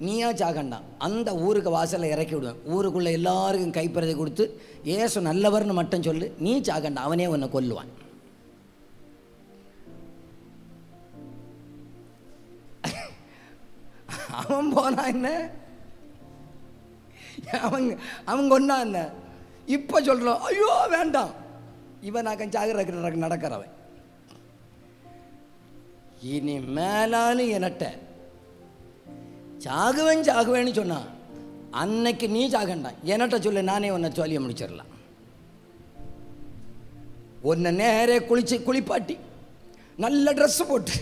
நீயா சாகண்டாம், அந்த ஊருக்கு வாசலில் இறக்கி விடுவேன். ஊருக்குள்ளே எல்லாருக்கும் கைப்பறதி கொடுத்து ஏசு நல்லவர்னு மட்டும் சொல்லு, நீ சாகண்டாம், அவனே உன்னை கொல்லுவான். அவன் போனா என்ன, அவங்க ஒன்றா என்ன. இப்போ சொல்கிறோம், ஐயோ வேண்டாம், இவன் நான் சாகிற நடக்கிறவன். இனி மேலாலும் என்கிட்ட சாகுவேன்னு சொன்னான், அன்னைக்கு நீ சாகண்டான், என்கிட்ட சொல்லு, நானே உன்னை சொல்லிய முடிச்சிடலாம். உன்னை நேரே குளிப்பாட்டி நல்ல ட்ரெஸ் போட்டு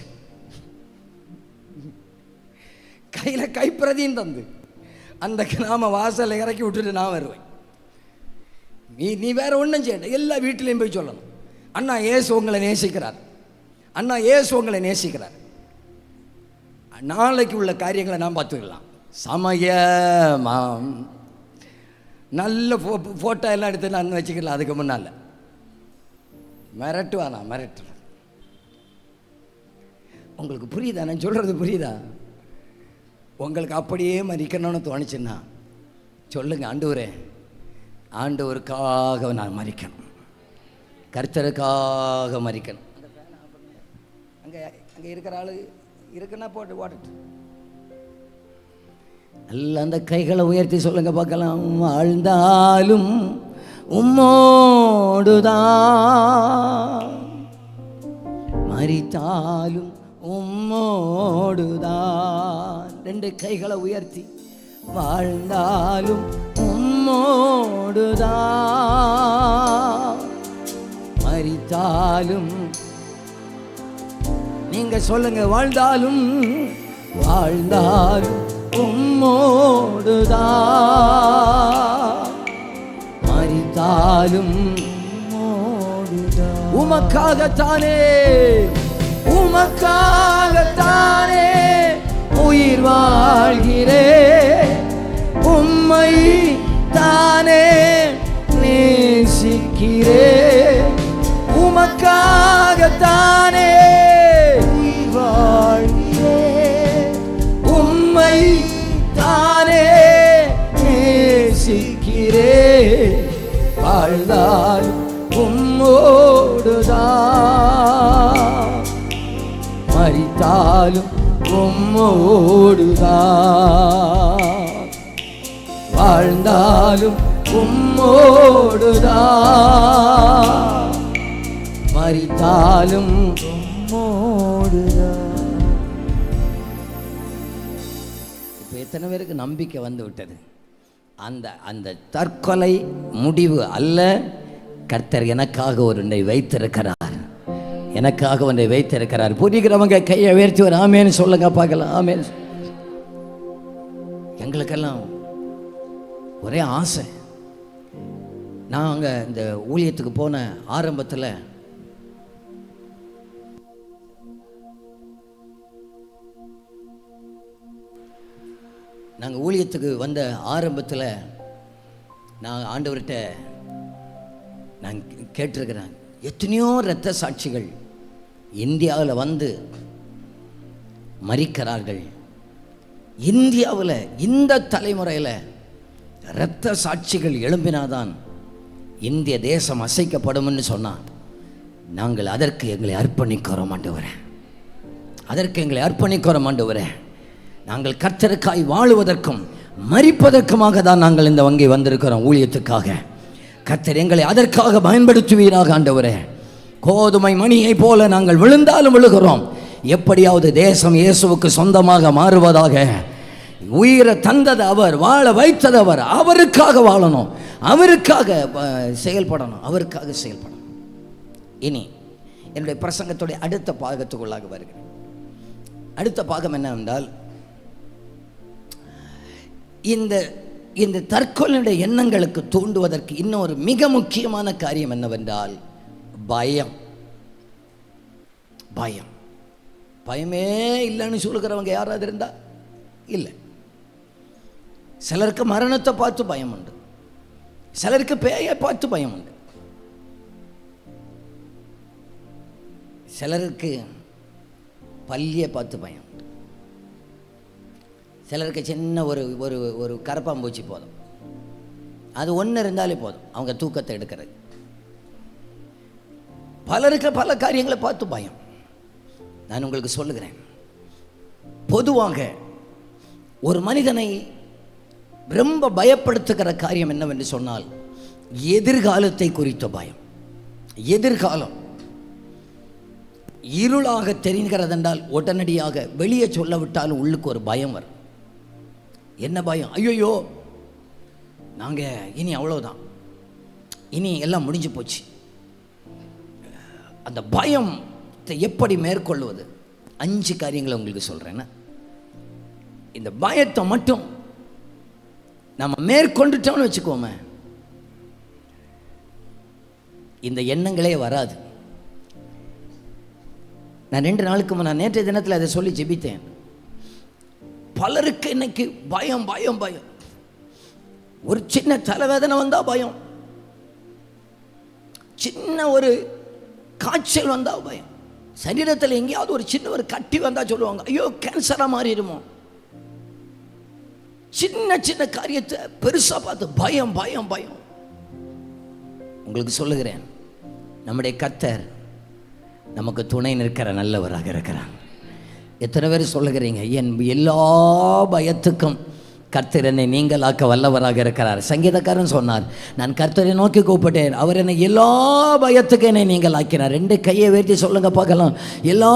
கையில் கைப்பிரதியும் தந்து அந்த கிராம வாசலை இறக்கி விட்டுட்டு நான் வருவேன். நீ வேற ஒன்றும் செய்ய, எல்லா வீட்டிலையும் போய் சொல்லணும், அண்ணா ஏசு உங்களை நேசிக்கிறார், அண்ணா ஏசு உங்களை நேசிக்கிறார். நாளைக்கு உள்ள காரியங்களை நான் பார்த்துக்கலாம். சமயமாம் நல்ல ஃபோட்டோ எல்லாம் எடுத்து நான் வச்சுக்கலாம். அதுக்கு முன்னால் மிரட்டுவானா, மிரட்டு. உங்களுக்கு புரியுதா நான் சொல்கிறது, புரியுதா? உங்களுக்கு அப்படியே மறிக்கணும்னு தோணுச்சுன்னா சொல்லுங்க, ஆண்டவரே, ஆண்டவருக்காக நான் மறிக்கணும், கர்த்தருக்காக மறிக்கணும். அங்கே அங்கே இருக்கிற ஆள் இருக்குன்னா போட்டுட்டு நல்ல அந்த கைகளை உயர்த்தி சொல்லுங்க பார்க்கலாம். வாழ்ந்தாலும் உம்மோடுதான், மரித்தாலும் உம்மோடுதான். 2 கைகளை உயர்த்தி, வாழ்ந்தாலும் உம்மோடுதான், மரித்தாலும். நீங்க சொல்லுங்க, வாழ்ந்தாலும் உம்மோடுதான், மரித்தாலும் உமக்காகத்தானே உயிர் வாழ்கிறேன், உம்மை தானே நேசிக்கிறேன், உமக்காகத்தானே உயிர் வாழ்கிறேன், உம்மை தானே நேசிக்கிறேன், வாழ்ந்தால் உம்மோடுதான், மரித்தாலும் உம்மோடுதான், வாழ்ந்தாலும் உம்மோடுதான், மரித்தாலும் உம்மோடுதான். இப்போ எத்தனை பேருக்கு நம்பிக்கை வந்து விட்டது? அந்த அந்த தற்கொலை முடிவு அல்ல, கர்த்தர் எனக்காக ஒன்றை வைத்திருக்கிறார், எனக்காக ஒன்றை வைத்திருக்கிறார். புரிகிறவங்க கையை உயர்த்தி ஒரு ஆமேன்னு சொல்லுங்க பார்க்கலாம். ஆமேன். எங்களுக்கெல்லாம் ஒரே ஆசை. நாங்கள் இந்த ஊழியத்துக்கு போன ஆரம்பத்தில் நாங்கள் ஊழியத்துக்கு வந்த ஆரம்பத்தில் நான் ஆண்டவர்கிட்ட நான் கேட்டிருக்கிறேன், எத்தனையோ இரத்த சாட்சிகள் இந்தியாவில் வந்து மரிக்கிறார்கள். இந்தியாவில் இந்த தலைமுறையில் இரத்த சாட்சிகள் எழும்பினாதான் இந்திய தேசம் அசைக்கப்படும்னு சொன்னான். நாங்கள் அதற்கு எங்களை அர்ப்பணிக்கிறோம் ஆண்டவரே, அதற்கு எங்களை அர்ப்பணிக்கிறோம் ஆண்டவரே. நாங்கள் கர்த்தருக்காய் வாழுவதற்கும் மரிப்பதற்குமாக தான் நாங்கள் இந்த வங்கி வந்திருக்கிறோம், ஊழியத்துக்காக. கர்த்தர் எங்களை அதற்காக பயன்படுத்துவீராக ஆண்டவரே. கோதுமை மணியை போல நாங்கள் விழுந்தாலும் விழுகிறோம். எப்படியாவது தேசம் இயேசுவுக்கு சொந்தமாக மாறுவதாக. உயிரை தந்தது அவர், வாழ வைத்தது அவர். அவருக்காக வாழணும், அவருக்காக செயல்படணும், அவருக்காக செயல்படணும். இனி என்னுடைய பிரசங்கத்துடைய அடுத்த பாகத்துக்குள்ளாக வருகிறேன். அடுத்த பாகம் என்னவென்றால், இந்த தற்கொலையுடைய எண்ணங்களுக்கு தூண்டுவதற்கு இன்னொரு மிக முக்கியமான காரியம் என்னவென்றால் பயம். பயம் பயமே இல்லைன்னு சொல்லுகிறவங்க யாராவது இருந்தா? இல்லை. சிலருக்கு மரணத்தை பார்த்து பயம் உண்டு, சிலருக்கு பேயை பார்த்து பயம் உண்டு, சிலருக்கு பல்லியை பார்த்து பயம் உண்டு, சிலருக்கு சின்ன ஒரு ஒரு ஒரு கரப்பாம்பூச்சி போதும், அது ஒன்று இருந்தாலே போதும் அவங்க தூக்கத்தை எடுக்கிறது. பலருக்கு பல காரியங்களை பார்த்து பயம். நான் உங்களுக்கு சொல்லுகிறேன், பொதுவாக ஒரு மனிதனை ரொம்ப பயப்படுத்துகிற காரியம் என்னவென்று சொன்னால் எதிர்காலத்தை குறித்த பயம். எதிர்காலம் இருளாக தெரிகிறதென்றால் உடனடியாக வெளியே சொல்ல விட்டாலும் உள்ளுக்கு ஒரு பயம் வரும். என்ன பயம்? ஐயோ நாங்கள் இனி அவ்வளோதான், இனி எல்லாம் முடிஞ்சு போச்சு. அந்த பயத்தை எப்படி மேற்கொள்வது? 5 காரியங்களை உங்களுக்கு சொல்கிறேன்னா, இந்த பயத்தை மட்டும் நம்ம மேற்கொண்டுட்டோம்னு வச்சுக்கோமே, இந்த எண்ணங்களே வராது. நான் 2 நாளுக்கு முன்னாடி நேற்றைய தினத்தில் அதை சொல்லி ஜெபித்தேன். பலருக்கு இன்னைக்கு பயம் பயம் பயம். ஒரு சின்ன தலைவேதனை வந்தால் பயம், சின்ன ஒரு காய்ச்சல் வந்தால் பயம், சரீரத்தில் எங்கேயாவது ஒரு சின்ன ஒரு கட்டி வந்தால் சொல்லுவாங்க ஐயோ கேன்சராக மாறிடுமோ. சின்ன சின்ன காரியத்தை பெருசாக பார்த்து பயம் பயம் பயம். உங்களுக்கு சொல்லுகிறேன், நம்முடைய கர்த்தர் நமக்கு துணை நிற்கிற நல்லவராக இருக்கிறார். எத்தனை பேர் சொல்லுகிறீங்க, என் எல்லா பயத்துக்கும் கர்த்தர் என்னை நீங்களாக்க வல்லவராக இருக்கிறார். சங்கீதக்காரன் சொன்னார், நான் கர்த்தரை நோக்கி கூப்பிட்டேன், அவர் என்னை எல்லா பயத்துக்கும் என்னை நீங்களாக்கினார். 2 கையை வேட்டி சொல்லுங்க பார்க்கலாம், எல்லா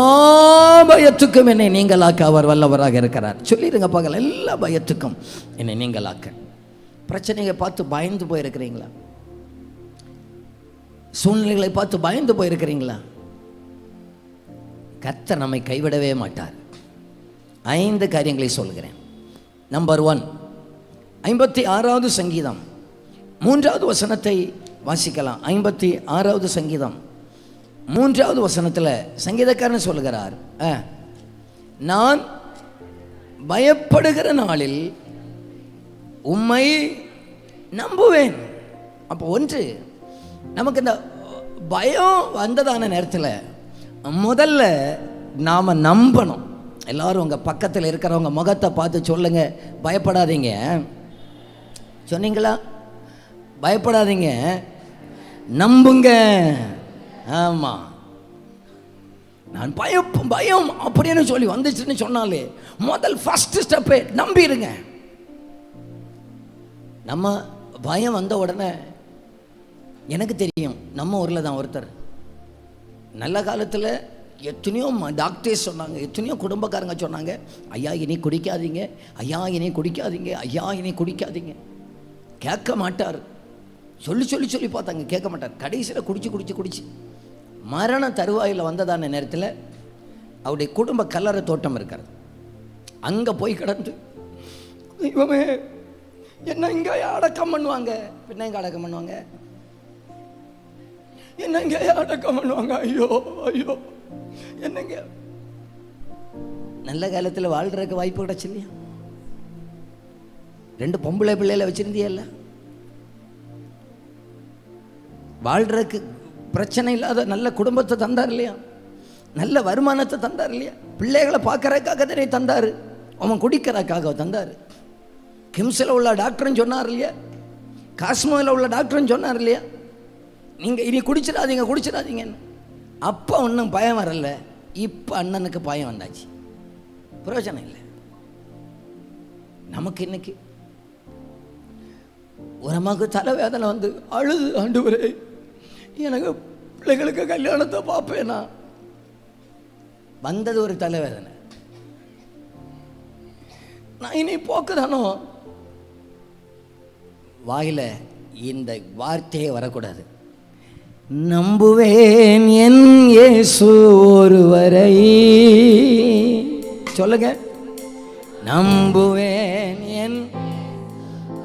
பயத்துக்கும் என்னை நீங்களாக்க அவர் வல்லவராக இருக்கிறார். சொல்லிடுங்க பார்க்கலாம், எல்லா பயத்துக்கும் என்னை நீங்களாக்க. பிரச்சனைகளை பார்த்து பயந்து போயிருக்கிறீங்களா? சூழ்நிலைகளை பார்த்து பயந்து போயிருக்கிறீங்களா? கர்த்தர் நம்மை கைவிடவே மாட்டார். 5 காரியங்களை சொல்கிறேன். நம்பர் 1, 56வது சங்கீதம் 3வது வசனத்தை வாசிக்கலாம். 56வது சங்கீதம் 3வது வசனத்தில் சங்கீதக்காரன் சொல்கிறார், நான் பயப்படுகிற நாளில் உம்மை நம்புவேன். அப்போ ஒன்று, நமக்கு இந்த பயம் வந்ததான நேரத்தில் முதல்ல நாம் நம்பணும். எல்லாரும் உங்கள் பக்கத்தில் இருக்கிறவங்க முகத்தை பார்த்து சொல்லுங்க, பயப்படாதீங்க. சொன்னீங்களா? பயப்படாதீங்க, நம்புங்க. ஆமாம், நான் பயம் அப்படின்னு சொல்லி வந்துச்சுன்னு சொன்னாலே முதல் ஃபர்ஸ்ட் ஸ்டெப்பே நம்பிடுங்க. நம்ம பயம் வந்த உடனே, எனக்கு தெரியும் நம்ம ஊரில் தான் ஒருத்தர் நல்ல காலத்தில் எத்தனையோ டாக்டர்ஸ் சொன்னாங்க, எத்தனையோ குடும்பக்காரங்க சொன்னாங்க, ஐயா இனி குடிக்காதீங்க, ஐயா இனி குடிக்காதீங்க, ஐயா இனி குடிக்காதீங்க. கேட்க மாட்டார். சொல்லி சொல்லி சொல்லி பார்த்தாங்க, கேட்க மாட்டார். கடைசியில் குடிச்சு மரண தருவாயில் வந்ததான நேரத்தில் அவருடைய குடும்ப கல்லறை தோட்டம் இருக்கிறது. அங்கே போய் கிடந்து, இவமே என்ன இங்கே அடக்கம் பண்ணுவாங்க, பின்ன எங்கே அடக்கம் பண்ணுவாங்க, என்ன இங்கே அடக்கம் பண்ணுவாங்க, ஐயோ ஐயோ என்னங்க. நல்ல காலத்தில் வாழ்றதுக்கு வாய்ப்பு கிடைச்சு இல்லையா? 2 பொம்பளை பிள்ளைகளை வச்சிருந்தியல்ல, வாழ்றதுக்கு பிரச்சனை இல்லாத நல்ல குடும்பத்தை தந்தார் இல்லையா? நல்ல வருமானத்தை தந்தார் இல்லையா? பிள்ளைகளை பார்க்கறதுக்காக தானே தந்தார், அவன் குடிக்கிறதுக்காக தந்தார். கிம்ஸில் உள்ள டாக்டர்னு சொன்னார் இல்லையா? காஸ்மோவில் உள்ள டாக்டர்னு சொன்னார் இல்லையா? நீங்கள் இனி குடிச்சிடாதீங்கன்னு. அப்போ ஒன்றும் பயம் வரல, இப்போ அண்ணனுக்கு பயம் வந்தாச்சு. பிரயோஜனம் இல்லை. நமக்கு இன்னைக்கு ஒரு அம்மாவுக்கு தலைவேதனை வந்து அழுது, ஆண்டவரே எனக்கு பிள்ளைகளுக்கு கல்யாணத்தை பார்ப்பேனா. வந்தது ஒரு தலைவேதனை, நான் இனி போக்குதானோ. வாயில இந்த வார்த்தையே வரக்கூடாது. நம்புவேன் என் இயேசு ஒருவரை. சொல்லுங்க, நம்புவேன் என்.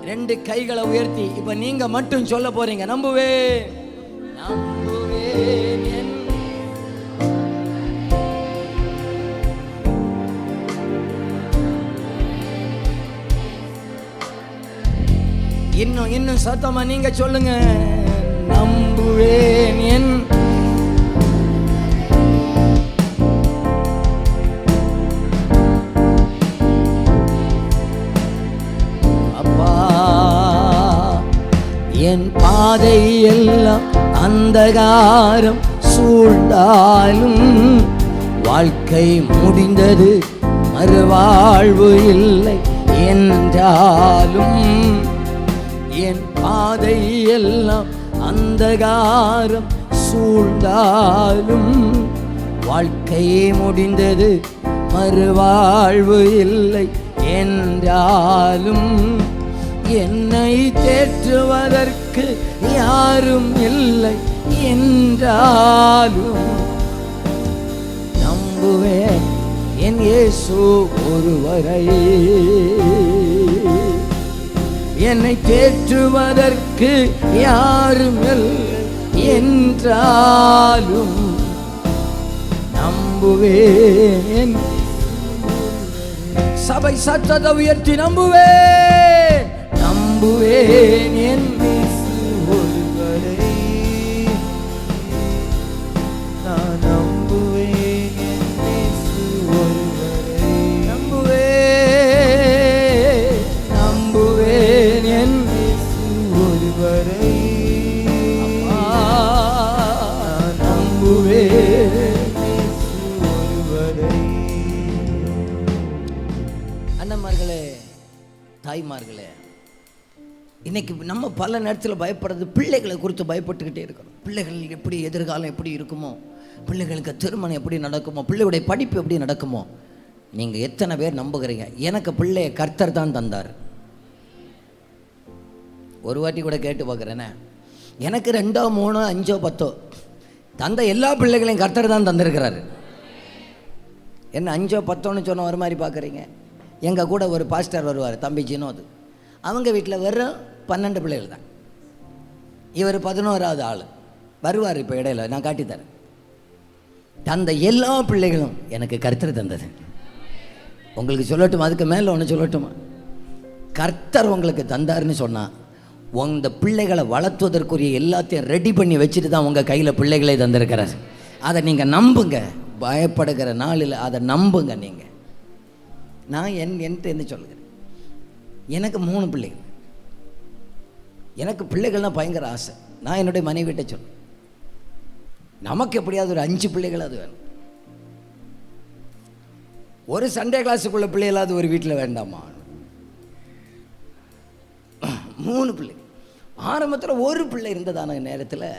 ரெண்டு கைகளை உயர்த்தி இப்ப நீங்க மட்டும் சொல்ல போறீங்க, நம்புவேன், நம்புவேன் என். இன்னும் சத்தமா நீங்க சொல்லுங்க, நம்புவேன் என். அப்பா, என் பாதை எல்லாம் அந்தகாரம் சூழ்ந்தாலும் வாழ்க்கை முடிந்தது, மறுவாழ்வு இல்லை என்றாலும் என் பாதை எல்லாம் அந்தகாரம் சூழ்ந்தாலும் வாழ்க்கையே முடிந்தது, மறுவாழ்வு இல்லை என்றாலும் என்னை தேற்றுவதற்கு யாரும் இல்லை என்றாலும் நம்புவேன் என் இயேசு ஒருவரை. என்னை தேற்றுவதற்கு யாரும் இல்லை என்றாலும் நம்புவேன். சபை சத்தத்தை உயர்த்தி நம்புவேன், நம்புவேன் என் ஒருவரை. நான் நம்புவேன் என் ஒருவரை. நம்புவேன், நம்புவேன் என் ஒருவரை. நம்புவேன் ஒருவரை. அண்ணன்மார்களே, தாய்மார்களே, இன்னைக்கு நம்ம பல நேரத்தில் பயப்படுறது பிள்ளைகளை குறித்து பயப்பட்டுக்கிட்டே இருக்கிறோம். பிள்ளைகள் எப்படி எதிர்காலம் எப்படி இருக்குமோ, பிள்ளைகளுக்கு திருமணம் எப்படி நடக்குமோ, பிள்ளைகளுடைய படிப்பு எப்படி நடக்குமோ. நீங்கள் எத்தனை பேர் நம்புகிறீங்க எனக்கு பிள்ளைய கர்த்தர் தான் தந்தார்? ஒரு வாட்டி கூட கேட்டு பார்க்குறேனே. எனக்கு 2, 3, 5, 10 தந்த எல்லா பிள்ளைகளையும் கர்த்தர் தான் தந்திருக்கிறாரு. என்ன 5, 10 சொன்ன ஒரு மாதிரி பார்க்குறீங்க? எங்கள் கூட ஒரு பாஸ்டர் வருவார், தம்பி ஜினோது. அவங்க வீட்டில் வெறும் 12 பிள்ளைகள் தான். இவர் 11வது ஆள் வருவார். இப்போ இடையில நான் காட்டித்தரேன். தந்த எல்லா பிள்ளைகளும் எனக்கு கர்த்தர் தந்தது. உங்களுக்கு சொல்லட்டுமா? அதுக்கு மேலே ஒன்று சொல்லட்டுமா? கர்த்தர் உங்களுக்கு தந்தாருன்னு சொன்னால் உங்க பிள்ளைகளை வளர்த்துவதற்குரிய எல்லாத்தையும் ரெடி பண்ணி வச்சுட்டு தான் உங்கள் கையில் பிள்ளைகளை தந்திருக்கிறார். அதை நீங்கள் நம்புங்க. பயப்படுகிற நாளில் அதை நம்புங்க. நீங்கள் நான் என்கிட்ட என்ன சொல்லுகிறேன், எனக்கு 3 பிள்ளைகள். எனக்கு பிள்ளைகள்னால் பயங்கர ஆசை. நான் என்னுடைய மனைவிட்ட சொல்லுவேன், நமக்கு எப்படியாவது ஒரு 5 பிள்ளைகளாவது வேணும். ஒரு சண்டே கிளாஸுக்குள்ள பிள்ளைகளாவது ஒரு வீட்டில் வேண்டாமா? 3 பிள்ளை. ஆரம்பத்தில் ஒரு பிள்ளை இருந்ததான நேரத்தில்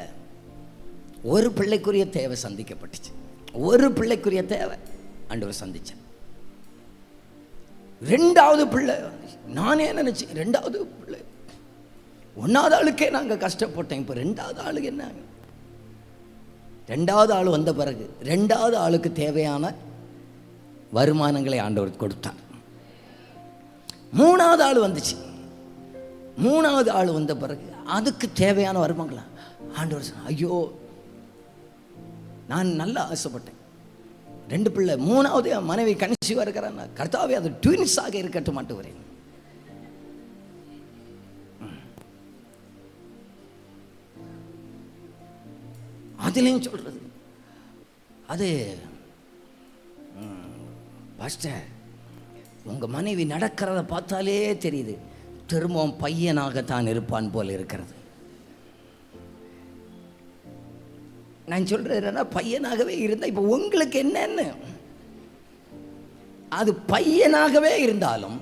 ஒரு பிள்ளைக்குரிய தேவை சந்திக்கப்பட்டுச்சு. ஒரு பிள்ளைக்குரிய தேவை ஆண்டவர் சந்திச்சேன். 2வது பிள்ளை நானே நினைச்சேன், 2வது பிள்ளை 1வது ஆளுக்கே நாங்கள் கஷ்டப்பட்டோம். இப்போ 2வது ஆளுக்கு என்ன? 2வது ஆள் வந்த பிறகு 2வது ஆளுக்கு தேவையான வருமானங்களை ஆண்டவர் கொடுத்தார். 3வது ஆள் வந்துச்சு. 3வது ஆள் வந்த பிறகு அதுக்கு தேவையான வருமானங்களா ஆண்டவர் சொன்னார். ஐயோ, நான் நல்லா ஆசைப்பட்டேன். 2 பிள்ளை. 3வது மனைவி கன்சீவா இருக்கிறான்னா, கர்த்தாவே அது ட்வின்ஸாக இருக்கட்டும் மாட்டு வரேன். அதுலேயும் சொல்றது அது பாஸ்டர், உங்க மனைவி நடக்கிறத பார்த்தாலே தெரியுது திரும்பவும் பையனாகத்தான் இருப்பான் போல் இருக்கிறது. நான் சொல்கிறேன்னா பையனாகவே இருந்தால் இப்போ உங்களுக்கு என்னன்னு, அது பையனாகவே இருந்தாலும்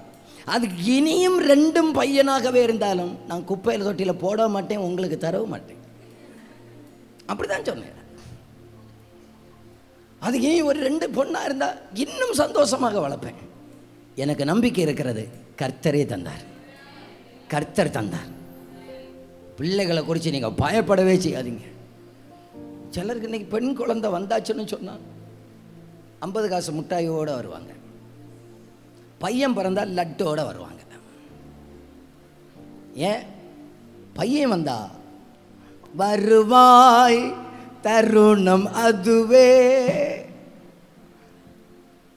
அது இனியும் ரெண்டும் பையனாகவே இருந்தாலும் நான் குப்பையில் தொட்டியில் போட மாட்டேன், உங்களுக்கு தரவும் மாட்டேன். அப்படிதான் சொன்னேன். அது ஏன் ஒரு 2 பொண்ணாக இருந்தால் இன்னும் சந்தோஷமாக வளர்ப்பேன். எனக்கு நம்பிக்கை இருக்கிறது, கர்த்தரே தந்தார், கர்த்தர் தந்தார். பிள்ளைகளை குறித்து நீங்கள் பயப்படவே செய்யாதீங்க. சிலருக்கு இன்றைக்கி பெண் குழந்தை வந்தாச்சுன்னு சொன்னால் 50 காசு முட்டாயோடு வருவாங்க, பையன் பிறந்தால் லட்டோடு வருவாங்க. ஏன் பையன் வந்தா வருவாய் தருணம் அதுவே.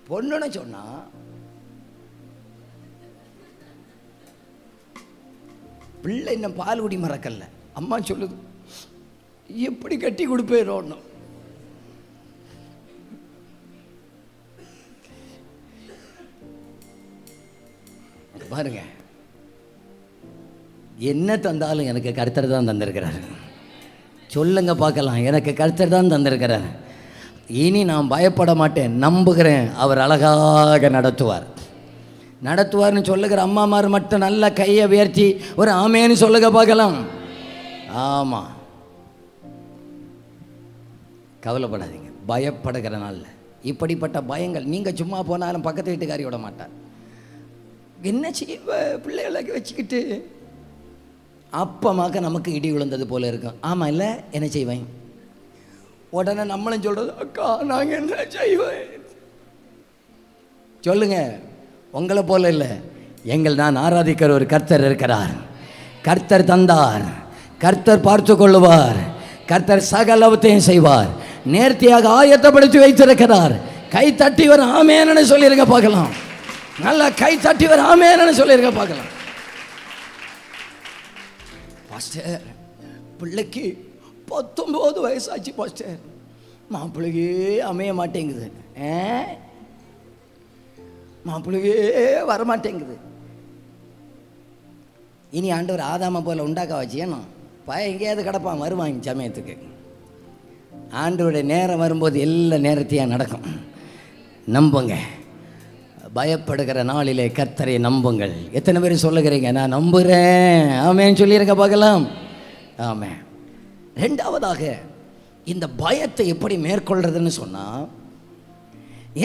பொண்ணுன்னு சொன்னா பிள்ளை இன்னும் பால் குடி மறக்கல, அம்மா சொல்லுது எப்படி கட்டி கொடுப்பேன். பாருங்க, என்ன தந்தாலும் எனக்கு கர்த்தர் தான் தந்திருக்கிறார். சொல்லுங்க பார்க்கலாம், எனக்கு கர்த்தர் தான் தந்திருக்கிறார். இனி நான் பயப்பட மாட்டேன், நம்புகிறேன். அவர் அழகாக நடத்துவார்னு சொல்லுகிற அம்மாமார் மட்டும் நல்ல கையை உயர்த்தி ஒரு ஆமேன்னு சொல்லுங்க பார்க்கலாம். ஆமாம், கவலைப்படாதீங்க, பயப்படுகிற நாளில் இப்படிப்பட்ட பயங்கள் நீங்கள் சும்மா போனாலும் பக்கத்து வீட்டுக்காரி விட மாட்டார். என்ன செய்வ பிள்ளைகளை வச்சுக்கிட்டு அப்பமாக நமக்கு இடி விழுந்தது போல இருக்கும். ஆமாம் இல்லை, என்ன செய்வேன்? உடனே நம்மளும் சொல்கிறது, அக்கா நாங்கள் என்ன செய்வேன் சொல்லுங்க. உங்களை போல இல்லை, நான் ஆராதிக்கிற ஒரு கர்த்தர் இருக்கிறார். கர்த்தர் தந்தார், கர்த்தர் பார்த்து கொள்ளுவார், கர்த்தர் சகலவத்தையும் செய்வார். நேர்த்தியாக ஆயத்தப்படுத்தி வைத்திருக்கிறார். கை தட்டி வர ஆமேன்னு சொல்லியிருக்க பார்க்கலாம். நல்லா கை தட்டி வர ஆமேன்னு சொல்லியிருக்க பார்க்கலாம். பாஸ்டர், பிள்ளைக்கு 19 வயசாச்சு பாஸ்டர், மாப்பிள்ளையே அமைய மாட்டேங்குது, மாப்பிள்ளையே வரமாட்டேங்குது. இனி ஆண்டவர் ஆதாமை போல உண்டாக்க வச்சு, ஏன்னா பய எங்கேயாவது கிடப்பான், வருவாங்க சமயத்துக்கு. ஆண்டவருடைய நேரம் வரும்போது எல்லா நேரத்தையும் நடக்கும். நம்புங்க, பயப்படுகிற நாளிலே கர்த்தரை நம்புங்கள். எத்தனை பேர் சொல்லுகிறீங்க நான் நம்புகிறேன்? ஆமேன்னு சொல்லியிருக்க பார்க்கலாம். ஆமாம். 2வதாக இந்த பயத்தை எப்படி மேற்கொள்றதுன்னு சொன்னால்,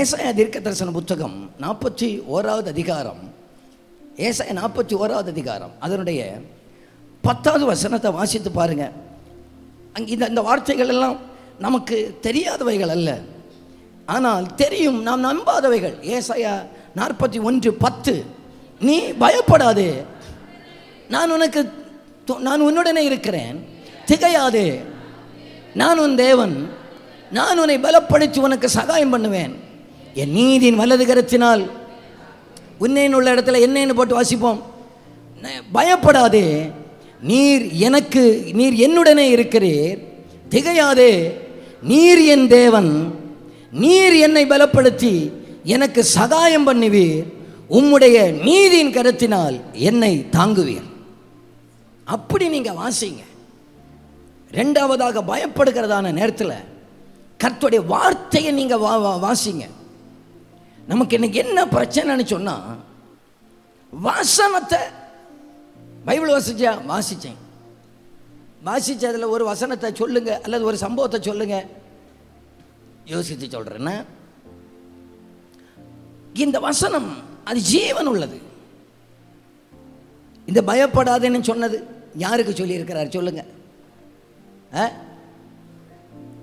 ஏசாயா தீர்க்கதரிசன புத்தகம் 41வது அதிகாரம், ஏசாயா 41வது அதிகாரம் அதனுடைய 10வது வசனத்தை வாசித்து பாருங்க. அங்கே இந்த வார்த்தைகள் எல்லாம் நமக்கு தெரியாதவைகள் அல்ல, ஆனால் தெரியும், நாம் நம்பாதவைகள். ஏசாயா 41:10, நீ பயப்படாதே, நான் உன்னுடனே இருக்கிறேன், திகையாதே, நான் உன் தேவன், நான் உன்னை பலப்படுத்தி உனக்கு சகாயம் பண்ணுவேன், என் நீதியின் வலது கரத்தினால் உன்னேன்னு உள்ள இடத்துல என்னன்னு போட்டு வாசிப்போம். பயப்படாதே, நீர் என்னுடனே இருக்கிறீர், திகையாதே, நீர் என் தேவன், நீர் என்னை பலப்படுத்தி எனக்கு சகாயம் பண்ணுவீர், உம்முடைய நீதியின் கரத்தினால் என்னை தாங்குவீர். அப்படி நீங்க வாசிங்க. 2வதாக பயப்படுகிறதான நேரத்தில் கர்த்தருடைய வார்த்தையை நீங்க வாசிங்க. நமக்கு இன்னைக்கு என்ன பிரச்சனைன்னு சொன்னா, வசனத்தை பைபிள் வாசிச்சதில் ஒரு வசனத்தை சொல்லுங்க அல்லது ஒரு சம்பவத்தை சொல்லுங்க, யோசித்து சொல்றேன்னா, இந்த வசனம் அது ஜீவன் உள்ளது. இந்த பயப்படாதேன்னு சொன்னது யாருக்கு சொல்லி இருக்கிறார் சொல்லுங்க?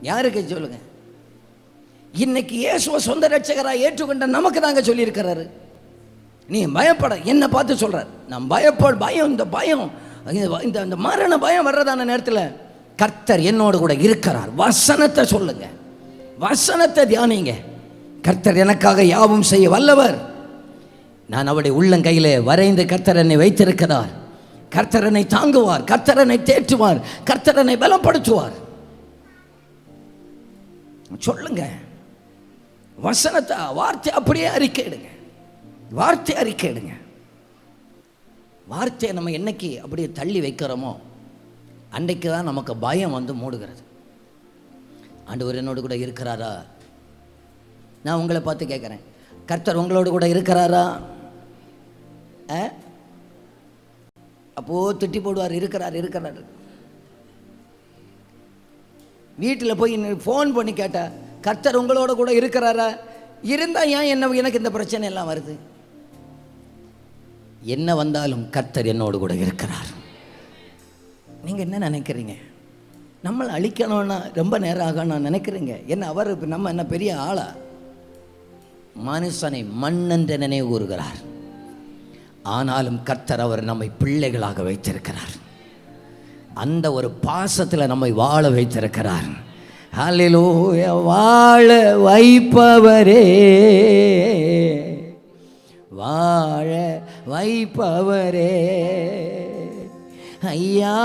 யாருக்கு சொல்லுங்க? இன்னைக்கு இயேசுவை சொந்த ரட்சகராக ஏற்றுக்கொண்ட நமக்கு தாங்க சொல்லி இருக்கிறாரு. நீ பயப்பட, என்ன பார்த்து சொல்றார், நான் பயம், இந்த மரண பயம் வர்றதான நேரத்தில் கர்த்தர் என்னோடு கூட இருக்கிறார். வசனத்தை சொல்லுங்க, வசனத்தை தியானிங்க. கர்த்தர் எனக்காக யாவும் செய்ய வல்லவர், நான் அவருடைய உள்ளங்கையிலே வரைந்து கர்த்தர் என்னை வைத்திருக்கிறார். கர்த்தர் என்னை தாங்குவார், கர்த்தர் என்னை தேற்றுவார், கர்த்தர் என்னை பலப்படுத்துவார். சொல்லுங்க வசனத்தை, வார்த்தை அப்படியே அறிக்கையிடுங்க, வார்த்தை அறிக்கையிடுங்க. வார்த்தையை நம்ம என்னைக்கு அப்படியே தள்ளி வைக்கிறோமோ அன்றைக்கு தான் நமக்கு பயம் வந்து மூடுகிறது. ஆண்டவர் என்னோடு கூட இருக்கிறாரா? நான் உங்களை பார்த்து கேட்குறேன், கர்த்தர் உங்களோடு கூட இருக்கிறாரா? அப்போது திட்டி போடுவார், இருக்கிறார் இருக்கிறார். வீட்டில் போய் ஃபோன் பண்ணி கேட்டா, கர்த்தர் உங்களோட கூட இருக்கிறாரா? இருந்தால் ஏன் எனக்கு இந்த பிரச்சனை எல்லாம் வருது? என்ன வந்தாலும் கர்த்தர் என்னோடு கூட இருக்கிறார். நீங்கள் என்ன நினைக்கிறீங்க? நம்மளை அழிக்கணும்னா ரொம்ப நேரம் ஆகணும்னு நினைக்கிறீங்க? என்ன அவர் நம்ம என்ன பெரிய ஆளா? மனுஷனை மண்ணென்று நினைவு கூறுகிறார். ஆனாலும் கர்த்தர் அவர் நம்மை பிள்ளைகளாக வைத்திருக்கிறார். அந்த ஒரு பாசத்தில் நம்மை வாழ வைத்திருக்கிறார். ஹல்லேலூயா. வாழ வைப்பவரே, வாழ வைப்பவரே, ஐயா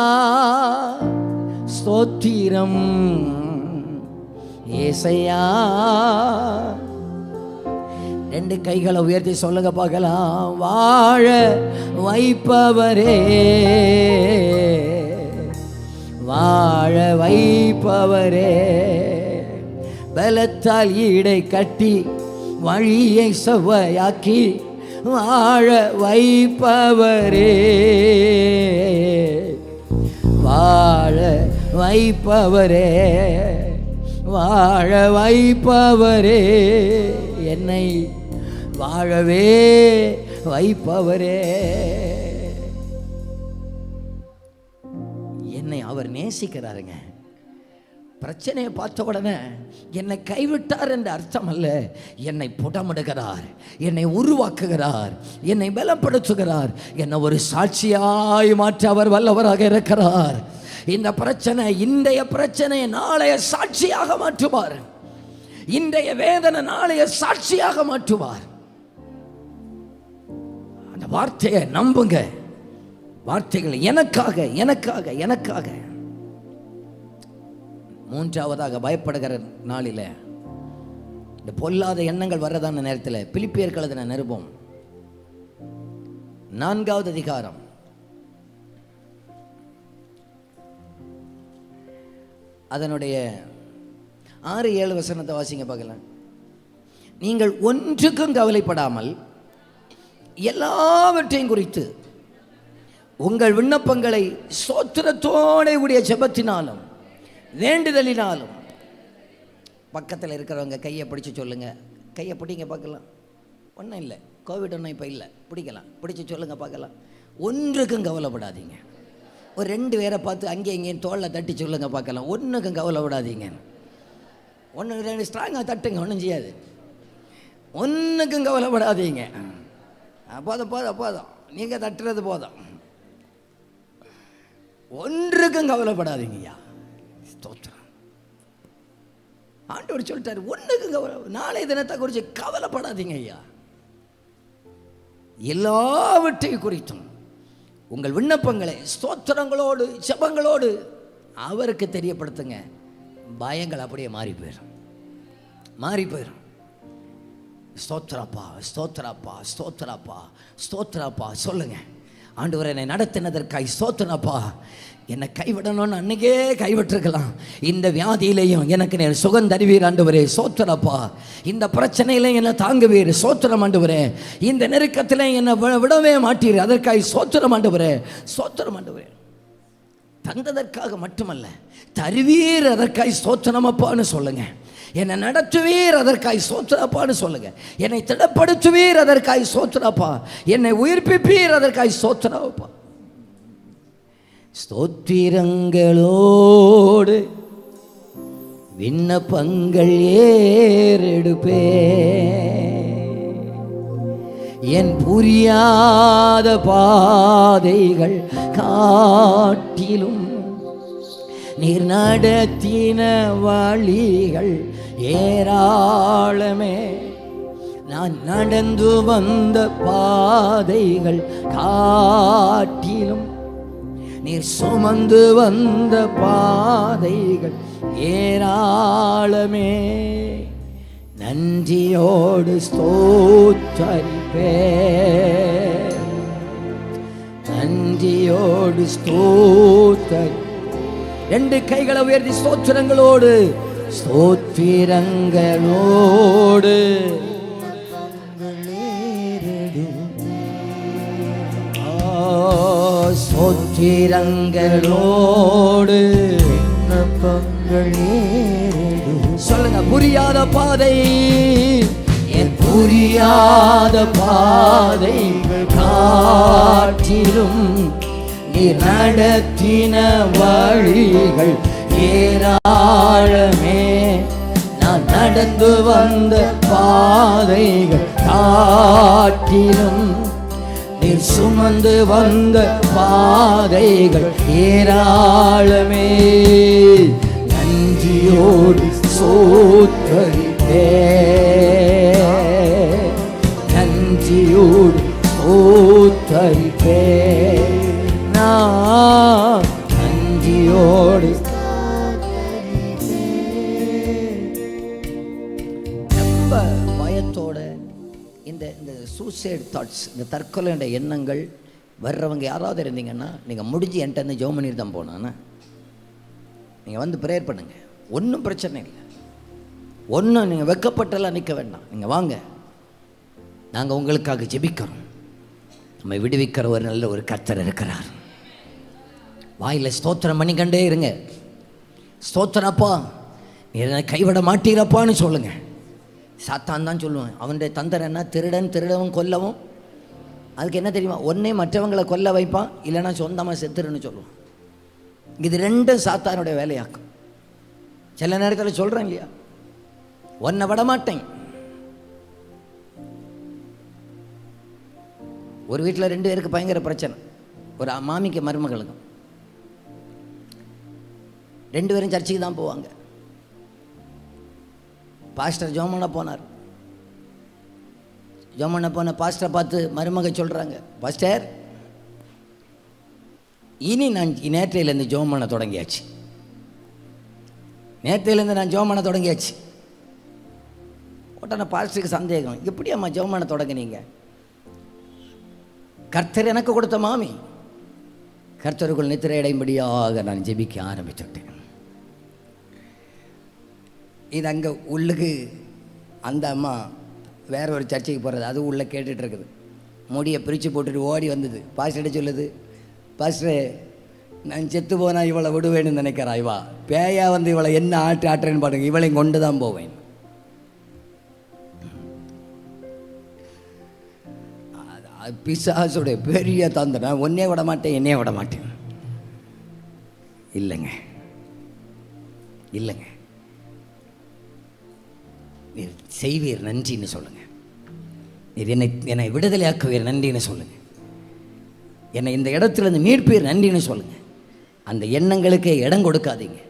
ஸ்தோத்திரம் ஏசையா. ரெண்டு கைகளை உயர்த்தி சொல்லுங்க பார்க்கலாம். வாழ வைப்பவரே, வாழ வைப்பவரே, பலத்தால் ஈடை கட்டி வழியை செவ்வையாக்கி வாழ வைப்பவரே, வாழ வைப்பவரே, வாழ வைப்பவரே, என்னை வாழவே வைப்பவரே. என்னை அவர் நேசிக்கிறாருங்க. பிரச்சனையை பார்த்த உடனே என்னை கைவிட்டார் என்ற அர்த்தம் அல்ல. என்னை புடமிடுகிறார், என்னை உருவாக்குகிறார், என்னை பலப்படுத்துகிறார், என்னை ஒரு சாட்சியாய் மாற்ற அவர் வல்லவராக இருக்கிறார். இந்த பிரச்சனை, இன்றைய பிரச்சனையை நாளைய சாட்சியாக மாற்றுவார். இன்றைய வேதனை நாளைய சாட்சியாக மாற்றுவார். அந்த வார்த்தையை நம்புங்க. வார்த்தைகள் எனக்காக எனக்காக எனக்காக. மூன்றாவதாக பயப்படுகிற நாளில் இந்த பொல்லாத எண்ணங்கள் வர்றதான நேரத்தில் பிலிப்பியர் எழுதின நிருபம் 4வது அதிகாரம் அதனுடைய 6-7 வசனத்தை வாசிங்க பார்க்கலாம். நீங்கள் ஒன்றுக்கும் கவலைப்படாமல் எல்லாவற்றையும் குறித்து உங்கள் விண்ணப்பங்களை ஸ்தோத்திரத்தோட கூடிய ஜெபத்தினாலும் வேண்டுதலினாலும். பக்கத்தில் இருக்கிறவங்க கையை பிடிச்சி சொல்லுங்க. கையை பிடிங்க பார்க்கலாம். ஒன்றும் இல்லை, கோவிட் ஒன்றும் இப்போ இல்லை, பிடிக்கலாம். பிடிச்சி சொல்லுங்க பார்க்கலாம். ஒன்றுக்கும் கவலைப்படாதீங்க. ஒரு 2 பேரை பார்த்து அங்கே இங்கேயும் தோளில் தட்டி சொல்லுங்க பார்க்கலாம். ஒன்றுக்கும் கவலைப்படாதீங்க. 1-2 ஸ்ட்ராங்காக தட்டுங்க, ஒன்றும் செய்யாது. ஒன்றுக்கும் கவலைப்படாதீங்க. போதும் போதும் போதும், நீங்கள் தட்டுறது போதும். ஒன்றுக்கும் கவலைப்படாதீங்கய்யா. ஸ்தோத்திரம். ஆண்டவர் சொல்லிட்டாரு, ஒன்றுக்கும் கவலை, நாளை தினத்தை குறித்து கவலைப்படாதீங்க ஐயா. எல்லாவற்றையும் குறித்தும் உங்கள் விண்ணப்பங்களை ஸ்தோத்திரங்களோடு ஜெபங்களோடு அவருக்கு தெரியப்படுத்துங்க. பயங்கள் அப்படியே மாறி போயிடும், மாறி போயிடும். ஸ்தோத்திரப்பா ஸ்தோத்திரப்பா ஸ்தோத்திரப்பா ஸ்தோத்திரப்பா சொல்லுங்க. ஆண்டவர் என்னை நடத்தினதற்காய் ஸ்தோத்திரப்பா. என்னை கைவிடணும்னு அன்னைக்கே கைவிட்டிருக்கலாம். இந்த வியாதியிலையும் எனக்கு நீ சுகம் தருவீர் ஆண்டவரே, சோத்திரப்பா. இந்த பிரச்சனையில என்னை தாங்குவீர், சோத்திரம் ஆண்டவரே. இந்த நெருக்கத்தில் என்னை விடவே மாட்டீர், அதற்காக சோத்திரம் ஆண்டவரே, சோத்திரம் ஆண்டவரே. தந்ததற்காக மட்டுமல்ல, தருவீர், அதற்காக ஸ்தோத்திரமப்பான்னு சொல்லுங்க. என்னை நடத்துவீர், அதற்காய் ஸ்தோத்திரப்பான்னு சொல்லுங்க. என்னை திடப்படுத்துவீர், அதற்காய் ஸ்தோத்திரப்பா. என்னை உயிர்ப்பிப்பீர், அதற்காய் ஸ்தோத்திரப்பா. ஸ்தோத்திரங்களோடு விண்ணப்பங்கள் ஏறெடுப்பே. என் புரியாத பாதைகள் காட்டிலும் நீர் நடத்தின வழிகள் ஏராளமே. நான் நடந்து வந்த பாதைகள் காட்டிலும் நீர் சுமந்து வந்த பாதைகள் ஏராளமே. நன்றியோடு ஸ்தோத்தரிப்பே, நன்றியோடு ஸ்தோத்தரி. 2 கைகளை உயர்த்தி ஸ்தோத்திரங்களோடு ஸ்தோத்திரங்களோடு ஸ்தோத்திரங்களோடு சொல்லுங்க. புரியாத பாதை, என் புரியாத பாதை காற்றிலும் நீ நடத்தின வழிகள் ஏராளமே. நான் நடந்து வந்த பாதைகள் காற்றிலும் நீர் சுமந்து வந்த பாதைகள் ஏராளமே. நன்றியோடு சோத்தரிப்பே, நன்றியோடு சோத்தரிப்பே, நான் நன்றியோடு. ரொம்ப பயத்தோட இந்த சூசைட் தாட்ஸ், இந்த தற்கொலையுடைய எண்ணங்கள் வர்றவங்க யாராவது இருந்தீங்கன்னா நீங்கள் முடிஞ்சு என்கிட்ட வந்து ஜெபம் பண்ணிட்டு தான் போனான்னா நீங்கள் வந்து ப்ரேயர் பண்ணுங்க. ஒன்றும் பிரச்சனை இல்லை. ஒன்றும் நீங்கள் வெக்கப்பட்டெல்லாம் நிற்க வேண்டாம். நீங்கள் வாங்க, நாங்கள் உங்களுக்காக ஜெபிக்கிறோம். நம்ம விடுவிக்கிற ஒரு நல்ல ஒரு கர்த்தர் இருக்கிறார். வாயில் ஸ்தோத்திரம் பண்ணிக்கண்டே இருங்க. ஸ்தோத்திரப்பா, நீ என்னை கைவிட மாட்டீரப்பான்னு சொல்லுங்கள். சாத்தான் தான் சொல்லுவான். அவனுடைய தந்திரம் என்ன? திருடவும் கொல்லவும். அதுக்கு என்ன தெரியுமா? ஒன்றே மற்றவங்களை கொல்ல வைப்பான், இல்லைன்னா சொந்தமாக செத்துருன்னு சொல்லுவான். இது ரெண்டும் சாத்தானுடைய வேலையாக்கும். சில நேரத்தில் சொல்கிறேன் இல்லையா, ஒன்றை விட மாட்டேன். ஒரு வீட்டில் 2 பேருக்கு பயங்கர பிரச்சனை. ஒரு மாமிக்கு மருமகளுக்கும். 2 பேரும் சர்ச்சுக்கு தான் போவாங்க. பாஸ்டர் ஜோமனை போனார். ஜோமனை போன பாஸ்டரை பார்த்து மருமக சொல்கிறாங்க, பாஸ்டர் இனி நான் நேற்றையிலேருந்து ஜோமனை தொடங்கியாச்சு. நேற்றையிலேருந்து நான் ஜோமனை தொடங்கியாச்சு. உடனே பாஸ்டருக்கு சந்தேகம், எப்படி அம்மா ஜோமனை தொடங்கினீங்க? கர்த்தர் எனக்கு கொடுத்த மாமி. கர்த்தருக்குள் நித்திரை அடையும்படியாக நான் ஜெபிக்க ஆரம்பிச்சுட்டேன். இது அங்கே உள்ளுக்கு அந்த அம்மா வேற ஒரு சர்ச்சைக்கு போகிறது, அது உள்ளே கேட்டுட்டு இருக்குது. முடியை பிரித்து போட்டுட்டு ஓடி வந்தது. பாஸ்டர்கிட்ட சொல்லுது, பாஸ்டரே நான் செத்து போனால் இவளை விடுவேன்னு நினைக்கிறா. இவா பேயா வந்து இவளை என்ன ஆட்டுறேன்னு பாருங்க, இவளையும் கொண்டு தான் போவேன். பிசாசுடைய பெரிய தந்திரம். ஒன்னே விட மாட்டேன், என்னையே விட மாட்டேன். இல்லைங்க இல்லைங்க, நீர் செய்வீர் நன்றின்னு சொல்லுங்க. நீர் என்னை விடுதலையாக்குவீர் நன்றின்னு சொல்லுங்க. என்னை இந்த இடத்துலேருந்து மீட்பீர் நன்றின்னு சொல்லுங்க. அந்த எண்ணங்களுக்கே இடம் கொடுக்காதீங்க,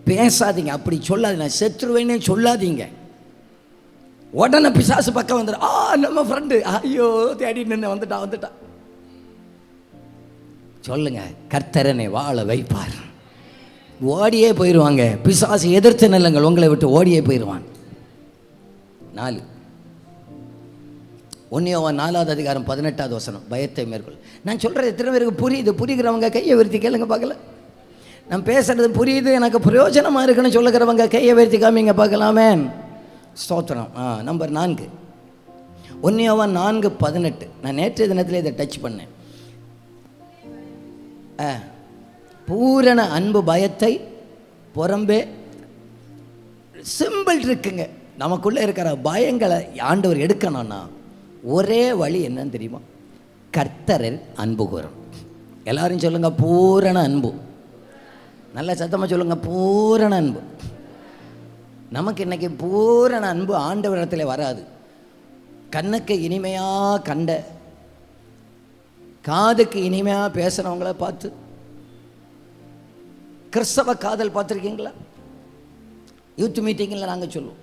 பேசாதீங்க, அப்படி சொல்லாதீங்க. நான் செத்துருவேன்னு சொல்லாதீங்க. உடனே பிசாசு பக்கம் வந்துடு. நம்ம ஃப்ரெண்டு ஐயோ தேடி நின்று வந்துட்டா சொல்லுங்க. கர்த்தரனை வாழ வைப்பார். ஓடியே போயிடுவாங்க. பிசாசு எதிர்த்து நிலங்கள் உங்களை விட்டு ஓடியே போயிடுவான். 4 யோவான் 4:18 பயத்தை மேற்கொள். நான் சொல்கிறது எத்தனை பேருக்கு புரியுது? புரிகிறவங்க கையை உயர்த்தி கேளுங்க பார்க்கல. நான் பேசுறது புரியுது, எனக்கு பிரயோஜனமாக இருக்குன்னு சொல்லுகிறவங்க கையை உயர்த்தி காமிங்க பார்க்கலாமே. ஸ்தோத்திரம். நம்பர் 4 யோவான் 4:18. நான் நேற்றைய தினத்தில் இதை டச் பண்ணேன். பூரண அன்பு பயத்தை புறம்பே. சிம்பிள் இருக்குங்க. நமக்குள்ளே இருக்கிற பயங்களை ஆண்டவர் எடுக்கணும்னா ஒரே வழி என்னன்னு தெரியுமா? கர்த்தரில் அன்பு கூறும். எல்லாரும் சொல்லுங்க, பூரண அன்பு. நல்ல சத்தமாக சொல்லுங்க, பூரண அன்பு. நமக்கு இன்னைக்கு பூரண அன்பு ஆண்டவரிடத்தில் வராது. கண்ணுக்கு இனிமையாக கண்ட, காதுக்கு இனிமையாக பேசுகிறவங்கள பார்த்து கிறிஸ்தவ காதல் பார்த்துருக்கீங்களா? யூத் மீட்டிங்கில் நாங்கள் சொல்லுவோம்,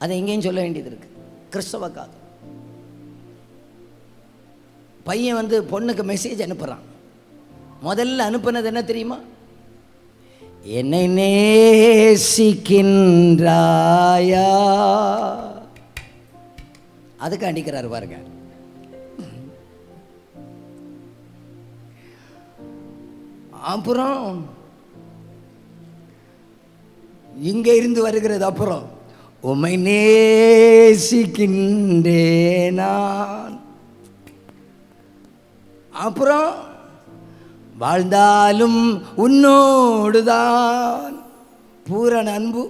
அதை எங்கேயும் சொல்ல வேண்டியது இருக்குது. கிறிஸ்தவ காதல். பையன் வந்து பொண்ணுக்கு மெசேஜ் அனுப்புகிறான். முதல்ல அனுப்புனது என்ன தெரியுமா? என்னை நேசிக்கின்றாயா. அதுக்கு அடிக்கிறாரு பாருங்க. அப்புறம் இங்கே இருந்து வருகிறது. அப்புறம் உம்மை நேசிக்கின்றேன் நான். அப்புறம் வாழ்ந்தாலும் உன்னோடுதான் பூரண அன்பு.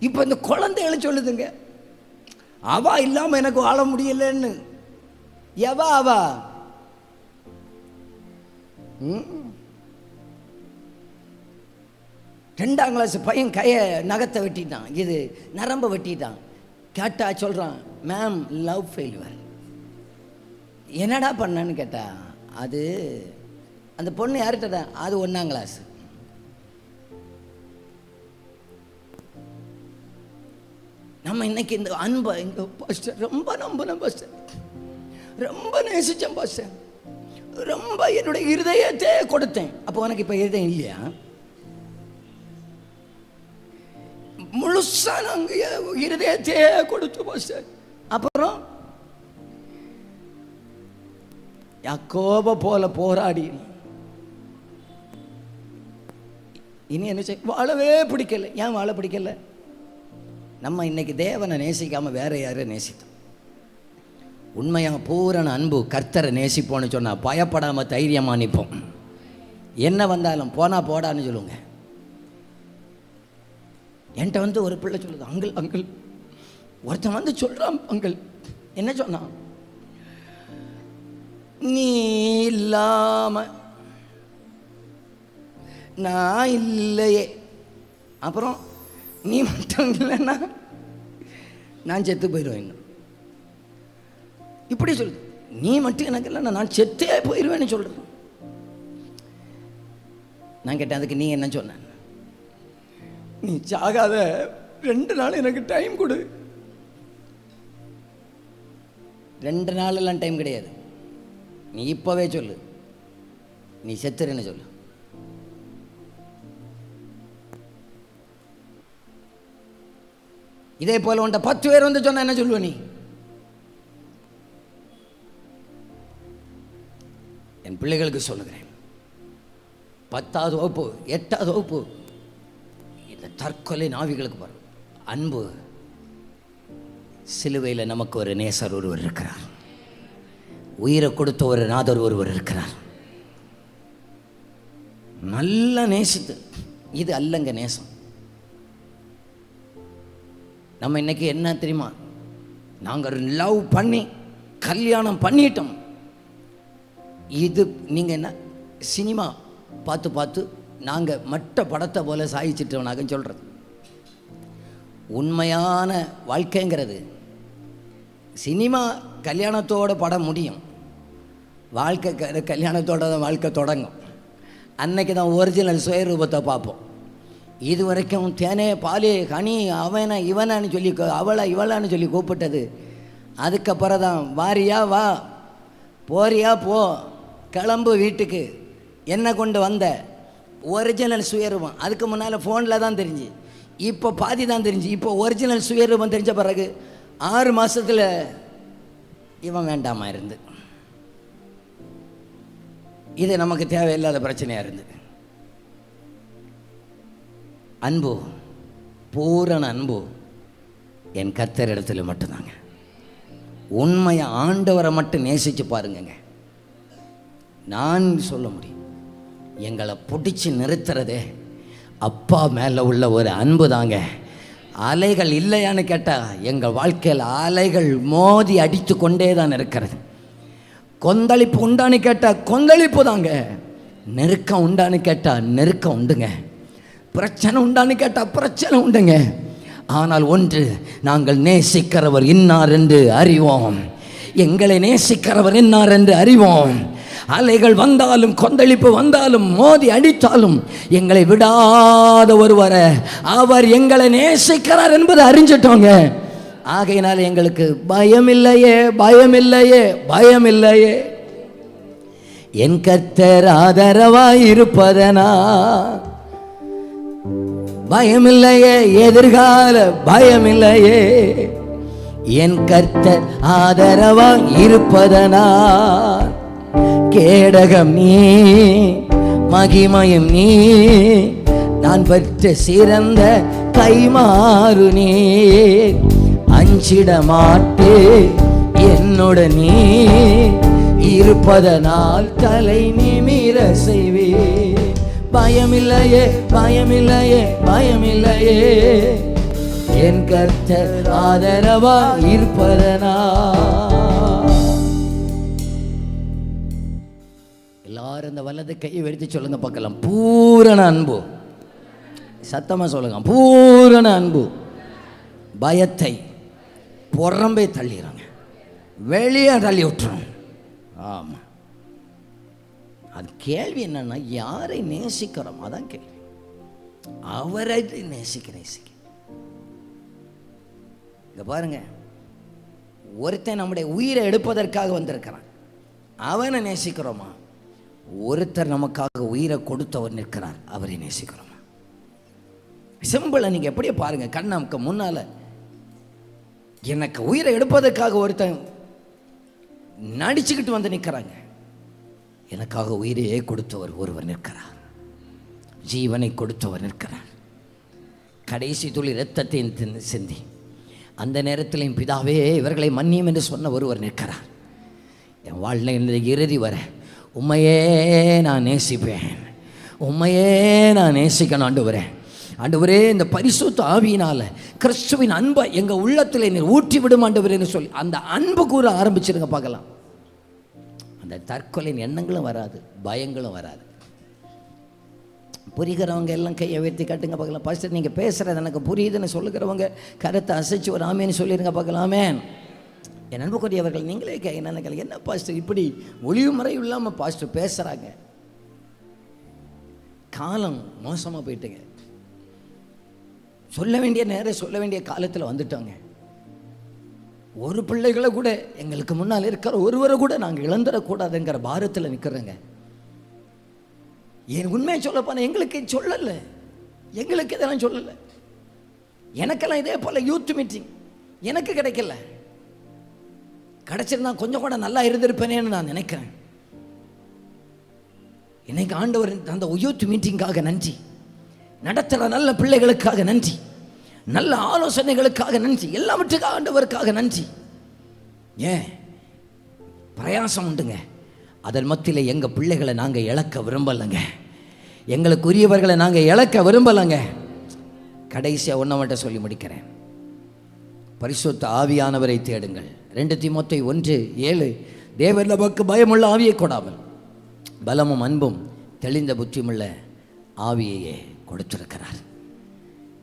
இப்போ இந்த குழந்தைகளை சொல்லுதுங்க, அவா இல்லாமல் எனக்கு வாழ முடியலன்னு. எவா அவா? 2ஆம் கிளாஸ் பையன் கையை நகத்தை வெட்டிட்டான், இது நரம்பை வெட்டிட்டான். கேட்டா சொல்கிறான், மேம் லவ் ஃபெயில்யூர். என்னடா பண்ணன்னு கேட்டா, அது அந்த பொண்ணு யார்கிட்ட, அது 1ஆம் கிளாஸ். நம்ம இன்னைக்கு இந்த அன்பை இந்த பாஸ்டர் ரொம்ப நம்பினேன் பாஸ்டர், ரொம்ப நேசித்தேன் பாஸ்டர், ரொம்ப என்னுடைய இருதயத்தை கொடுத்தேன். அப்போ உனக்கு இப்போ இருதயம் இல்லையா? முழுசா நாங்கள் இருதயத்தை கொடுத்தோம் பாஸ்டர். அப்புறம் யாக்கோப போல போராடி இனி என்ன செய்ய? வாழவே பிடிக்கல. ஏன் வாழ பிடிக்கல? நம்ம இன்னைக்கு தேவனை நேசிக்காம வேற யாரும் நேசித்தோம். உண்மையாக பூரண அன்பு கர்த்தரை நேசிப்போன்னு சொன்னால் பயப்படாமல் தைரியமாக நிற்போம். என்ன வந்தாலும் போனா போடான்னு சொல்லுங்க. என்கிட்ட ஒரு பிள்ளை சொல்லுது, அங்கிள் அங்கிள் ஒருத்தன் சொல்கிறான், அங்கிள் என்ன சொன்னான், நீ இல்லாம நான் இல்லையே, அப்புறம் நீ மட்டும் இல்லைன்னா நான் செத்து போயிடுவேன். இப்படி சொல்லுது, நீ மட்டும் எனக்கு இல்லைன்னா நான் செத்தே போயிடுவேன்னு சொல்கிறேன். நான் கேட்டேன், அதுக்கு நீ என்ன சொன்ன? நீ சாகாத 2 நாள் எனக்கு டைம் கொடு. 2 நாளெல்லாம் டைம் கிடையாது, நீ இப்போவே சொல்லு, நீ செத்துறேன்னு சொல்லு. இதே போல உன்ட்ட 10 பேர் சொன்ன என்ன சொல்லுவ நீ? என் பிள்ளைகளுக்கு சொல்லுகிறேன், 10ஆவது வகுப்பு 8ஆவது வகுப்பு இந்த தற்கொலை நாவிகளுக்கு பாரு, அன்பு சிலுவையில் நமக்கு ஒரு நேசர் ஒருவர் இருக்கிறார், உயிரை கொடுத்த ஒரு நாதர் ஒருவர் இருக்கிறார். நல்ல நேசித்து, இது அல்லங்க நேசம். நம்ம இன்னைக்கு என்ன தெரியுமா, நாங்கள் லவ் பண்ணி கல்யாணம் பண்ணிட்டோம். இது நீங்கள் என்ன சினிமா பார்த்து பார்த்து நாங்கள் மற்ற படத்தை போல சாதிச்சிட்டோம்னாக சொல்கிறது. உண்மையான வாழ்க்கைங்கிறது சினிமா கல்யாணத்தோட படம் முடியும், வாழ்க்கை கல்யாணத்தோட தான் வாழ்க்கை தொடங்கும். அன்னைக்கு தான் ஒரிஜினல் சுயரூபத்தை பார்ப்போம். இது வரைக்கும் தேனே பாலே கனி அவனை இவனான்னு சொல்லி அவளை இவளான்னு சொல்லி கூப்பிட்டது, அதுக்கப்புறம் தான் வாரியா வா, போறியா போ, கிளம்பு வீட்டுக்கு, என்ன கொண்டு வந்த, ஒரிஜினல் சுயரூபம். அதுக்கு முன்னால் ஃபோனில் தான் தெரிஞ்சு, இப்போ பாதி தான் தெரிஞ்சு. இப்போ ஒரிஜினல் சுயரூபம் தெரிஞ்ச பிறகு 6 மாதத்தில் இவன் வேண்டாமா இருந்து. இது நமக்கு தேவையில்லாத பிரச்சனையாக இருந்தது. அன்பு, பூரண அன்பு என் கர்த்தர் இடத்துல மட்டும்தாங்க. உண்மையை ஆண்டவரை மட்டும் நேசித்து பாருங்க, நான் சொல்ல முடியும். எங்களை பிடிச்சி நிறுத்துறதே அப்பா மேலே உள்ள ஒரு அன்பு தாங்க. அலைகள் இல்லையான்னு கேட்டால் எங்கள் வாழ்க்கையில் அலைகள் மோதி அடித்து கொண்டே தான் இருக்கிறது. கொந்தளிப்பு உண்டான்னு கேட்டால் கொந்தளிப்பு தாங்க. நெருக்கம் உண்டான்னு கேட்டால் நெருக்கம் உண்டுங்க. பிரச்சனை உண்டான்னு கேட்டால் பிரச்சனை உண்டுங்க. ஆனால் ஒன்று, நாங்கள் நேசிக்கிறவர் இன்னார் என்று அறிவோம். எங்களை நேசிக்கிறவர் இன்னார் என்று அறிவோம். அலைகள் வந்தாலும் கொந்தளிப்பு வந்தாலும் மோதி அடித்தாலும் எங்களை விடாத ஒருவரை, அவர் எங்களை நேசிக்கிறார் என்பதை அறிஞ்சிட்டோங்க. ஆகையினால் எங்களுக்கு பயமில்லையே, பயமில்லையே, பயமில்லையே. என் கர்த்தர் ஆதரவாய் இருப்பதனா பயமில்லையே, எதிர்கால பயமில்லையே. என் கர்த்தர் ஆதரவாய் இருப்பதனா கேடகம் நீ, மகிமையும் நீ, நான் பெற்ற சிறந்த கைமாறு நீர். அஞ்சிட மாட்டே என்னுடனே இருப்பதனால் தலை நிமிர செய்வே. பயமில்லையே பயமில்லையே பயமில்லையே, என் கர்த்தர் ஆதரவா இருப்பதனா. எல்லாரும் இந்த வலது கையை வெடித்து சொல்லுங்க பார்க்கலாம். பூரண அன்பு. சத்தமா சொல்லுங்க. பூரண அன்பு பயத்தை புறம்பே தள்ளிடுறாங்க, வெளியே தள்ளி விட்டுறோம். ஆமாம், அது கேள்வி என்னன்னா, யாரை நேசிக்கிறோம்? அதான் கேள்வி. அவரை நேசிக்க இங்க பாருங்க, ஒருத்தன் நம்முடைய உயிரை எடுப்பதற்காக வந்திருக்கிறான், அவனை நேசிக்கிறோமா? ஒருத்தர் நமக்காக உயிரை கொடுத்தவர் நிற்கிறார், அவரை நேசிக்கிறோமா? சிம்பிளா நீங்க எப்படியே பாருங்க, கண் நமக்கு முன்னால எனக்கு உயிரை எடுப்பதற்காக ஒருத்தன் நடிச்சுக்கிட்டு வந்து நிற்கிறாங்க, எனக்காக உயிரையே கொடுத்தவர் ஒருவர் நிற்கிறார், ஜீவனை கொடுத்தவர் நிற்கிறார். கடைசி துளி இரத்தத்தை சிந்தி அந்த நேரத்திலையும் பிதாவே இவர்களை மன்னியும் என்று சொன்ன ஒருவர் நிற்கிறார். என் வாழ்நிலை இறுதி வர உண்மையே நான் நேசிப்பேன், உண்மையே நான் நேசிக்கணும் ஆண்டவரே. ஆண்டவரே, இந்த பரிசுத்த ஆவியினால கிறிஸ்துவின் அன்பை எங்க உள்ளத்தில் நீர் ஊற்றி விடும் ஆண்டவரேன்னு சொல்லி அந்த அன்பு கூற ஆரம்பிச்சிருங்க பார்க்கலாம். அந்த தற்கொலையின் எண்ணங்களும் வராது, பயங்களும் வராது. புரிகிறவங்க எல்லாம் கையை உயர்த்தி காட்டுங்க பார்க்கலாம். பாஸ்டர் நீங்கள் பேசுகிறது எனக்கு புரியுதுன்னு சொல்லுகிறவங்க கருத்தை அசைச்சு ஒரு ஆமேன்னு சொல்லிடுங்க பார்க்கலாமே. என் அன்புக்குரியவர்கள் நீங்களே நினைக்கல, என்ன பாஸ்டர் இப்படி ஒளிவு முறை இல்லாமல் பாஸ்டர் பேசுகிறாங்க? காலம் மோசமாக போயிட்டுங்க, சொல்ல வேண்டிய நேரம் சொல்ல வேண்டிய காலத்தில் வந்துட்டோங்க. ஒரு பிள்ளைகளை கூட எங்களுக்கு முன்னால் இருக்கிற ஒருவரை கூட நாங்கள் இழந்துடக்கூடாதுங்கிற பாரத்தில் நிற்கிறோங்க. என் உண்மையை சொல்லப்போனால் எங்களுக்கு சொல்லலை, எங்களுக்கு இதெல்லாம் சொல்லலை. எனக்கெல்லாம் இதே போல் யூத் மீட்டிங் எனக்கு கிடைக்கல, கிடைச்சிருந்தா கொஞ்சம் கூட நல்லா இருந்திருப்பேனேன்னு நான் நினைக்கிறேன். இன்னைக்கு ஆண்டவர் அந்த யூத் மீட்டிங்காக நன்றி, நடத்துகிற நல்ல பிள்ளைகளுக்காக நன்றி, நல்ல ஆலோசனைகளுக்காக நன்றி, எல்லாவற்றுக்காக ஆண்டவருக்காக நன்றி. ஏன் பிரயாசம் உண்டுங்க, அதன் மத்தியில் எங்கள் பிள்ளைகளை நாங்கள் இழக்க விரும்பலைங்க, எங்களுக்குரியவர்களை நாங்கள் இழக்க விரும்பலைங்க. கடைசியாக ஒன்றை மட்டும் சொல்லி முடிக்கிறேன், பரிசுத்த ஆவியானவரை தேடுங்கள். 2 தீமோத்தேயு 1:7 தேவன் நமக்கு பயமுள்ள ஆவியை கொடாமல் பலமும் அன்பும் தெளிந்த புத்தியுமுள்ள ஆவியையே கொடுத்திருக்கிறார்.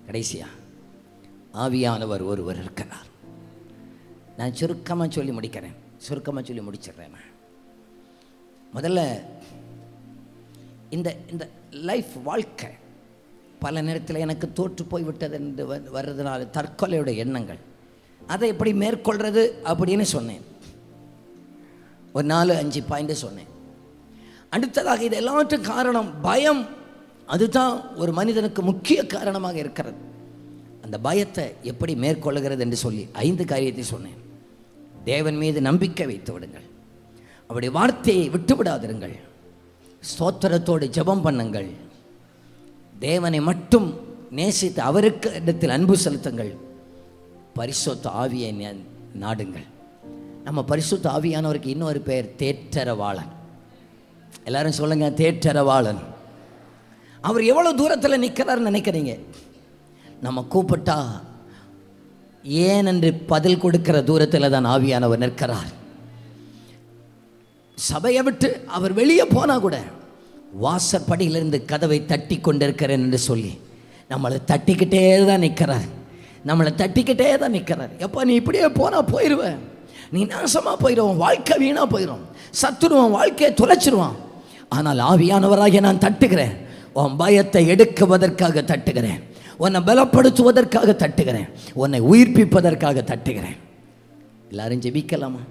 கடைசியா ஆவியானவர் ஒருவர் இருக்கிறார். நான் சுருக்கமாக சொல்லி முடிச்சிடுறேன். முதல்ல இந்த லைஃப் வாழ்க்கை பல நேரத்தில் எனக்கு தோற்று போய்விட்டது என்று வர்றதுனால தற்கொலையோட எண்ணங்கள், அதை எப்படி மேற்கொள்கிறது அப்படின்னு சொன்னேன். ஒரு 4-5 பாயிண்ட் சொன்னேன். அடுத்ததாக இது எல்லாவற்றும் காரணம் பயம். அதுதான் ஒரு மனிதனுக்கு முக்கிய காரணமாக இருக்கிறது. அந்த பயத்தை எப்படி மேற்கொள்ளுகிறது என்று சொல்லி 5 காரியத்தை சொன்னேன். தேவன் மீது நம்பிக்கை வைத்து விடுங்கள், அவருடைய வார்த்தையை விட்டு விடாதிருங்கள், ஸ்தோத்திரத்தோடு ஜெபம் பண்ணுங்கள், தேவனை மட்டும் நேசித்து அவருக்கு இடத்தில் அன்பு செலுத்துங்கள், பரிசுத்த ஆவியை நாடுங்கள். நம்ம பரிசுத்த ஆவியானவருக்கு இன்னொரு பெயர் தேற்றரவாளன். எல்லாரும் சொல்லுங்க, தேற்றரவாளன். அவர் எவ்வளவு தூரத்தில் நிற்கிறாருன்னு நினைக்கிறீங்க? நம்ம கூப்பிட்டா ஏன் என்று பதில் கொடுக்கிற தூரத்தில் தான் ஆவியானவர் நிற்கிறார். சபையை விட்டு அவர் வெளியே போனால் கூட வாசற்படியிலிருந்து கதவை தட்டி கொண்டிருக்கிறேன் என்று சொல்லி நம்மளை தட்டிக்கிட்டே தான் நிற்கிறார், எப்போ நீ இப்படியே போனால் போயிடுவேன், நீ நாசமாக போயிடுவோம், வாழ்க்கை வீணாக போயிடும், சத்துருவான், வாழ்க்கையை தொலைச்சிருவான். ஆனால் ஆவியானவராக நான் தட்டுகிறேன், உன் பயத்தை எடுக்குவதற்காக தட்டுகிறேன், உன்னை பலப்படுத்துவதற்காக தட்டுகிறேன், உன்னை உயிர்ப்பிப்பதற்காக தட்டுகிறேன். எல்லாரும் ஜெபிக்கலாமா?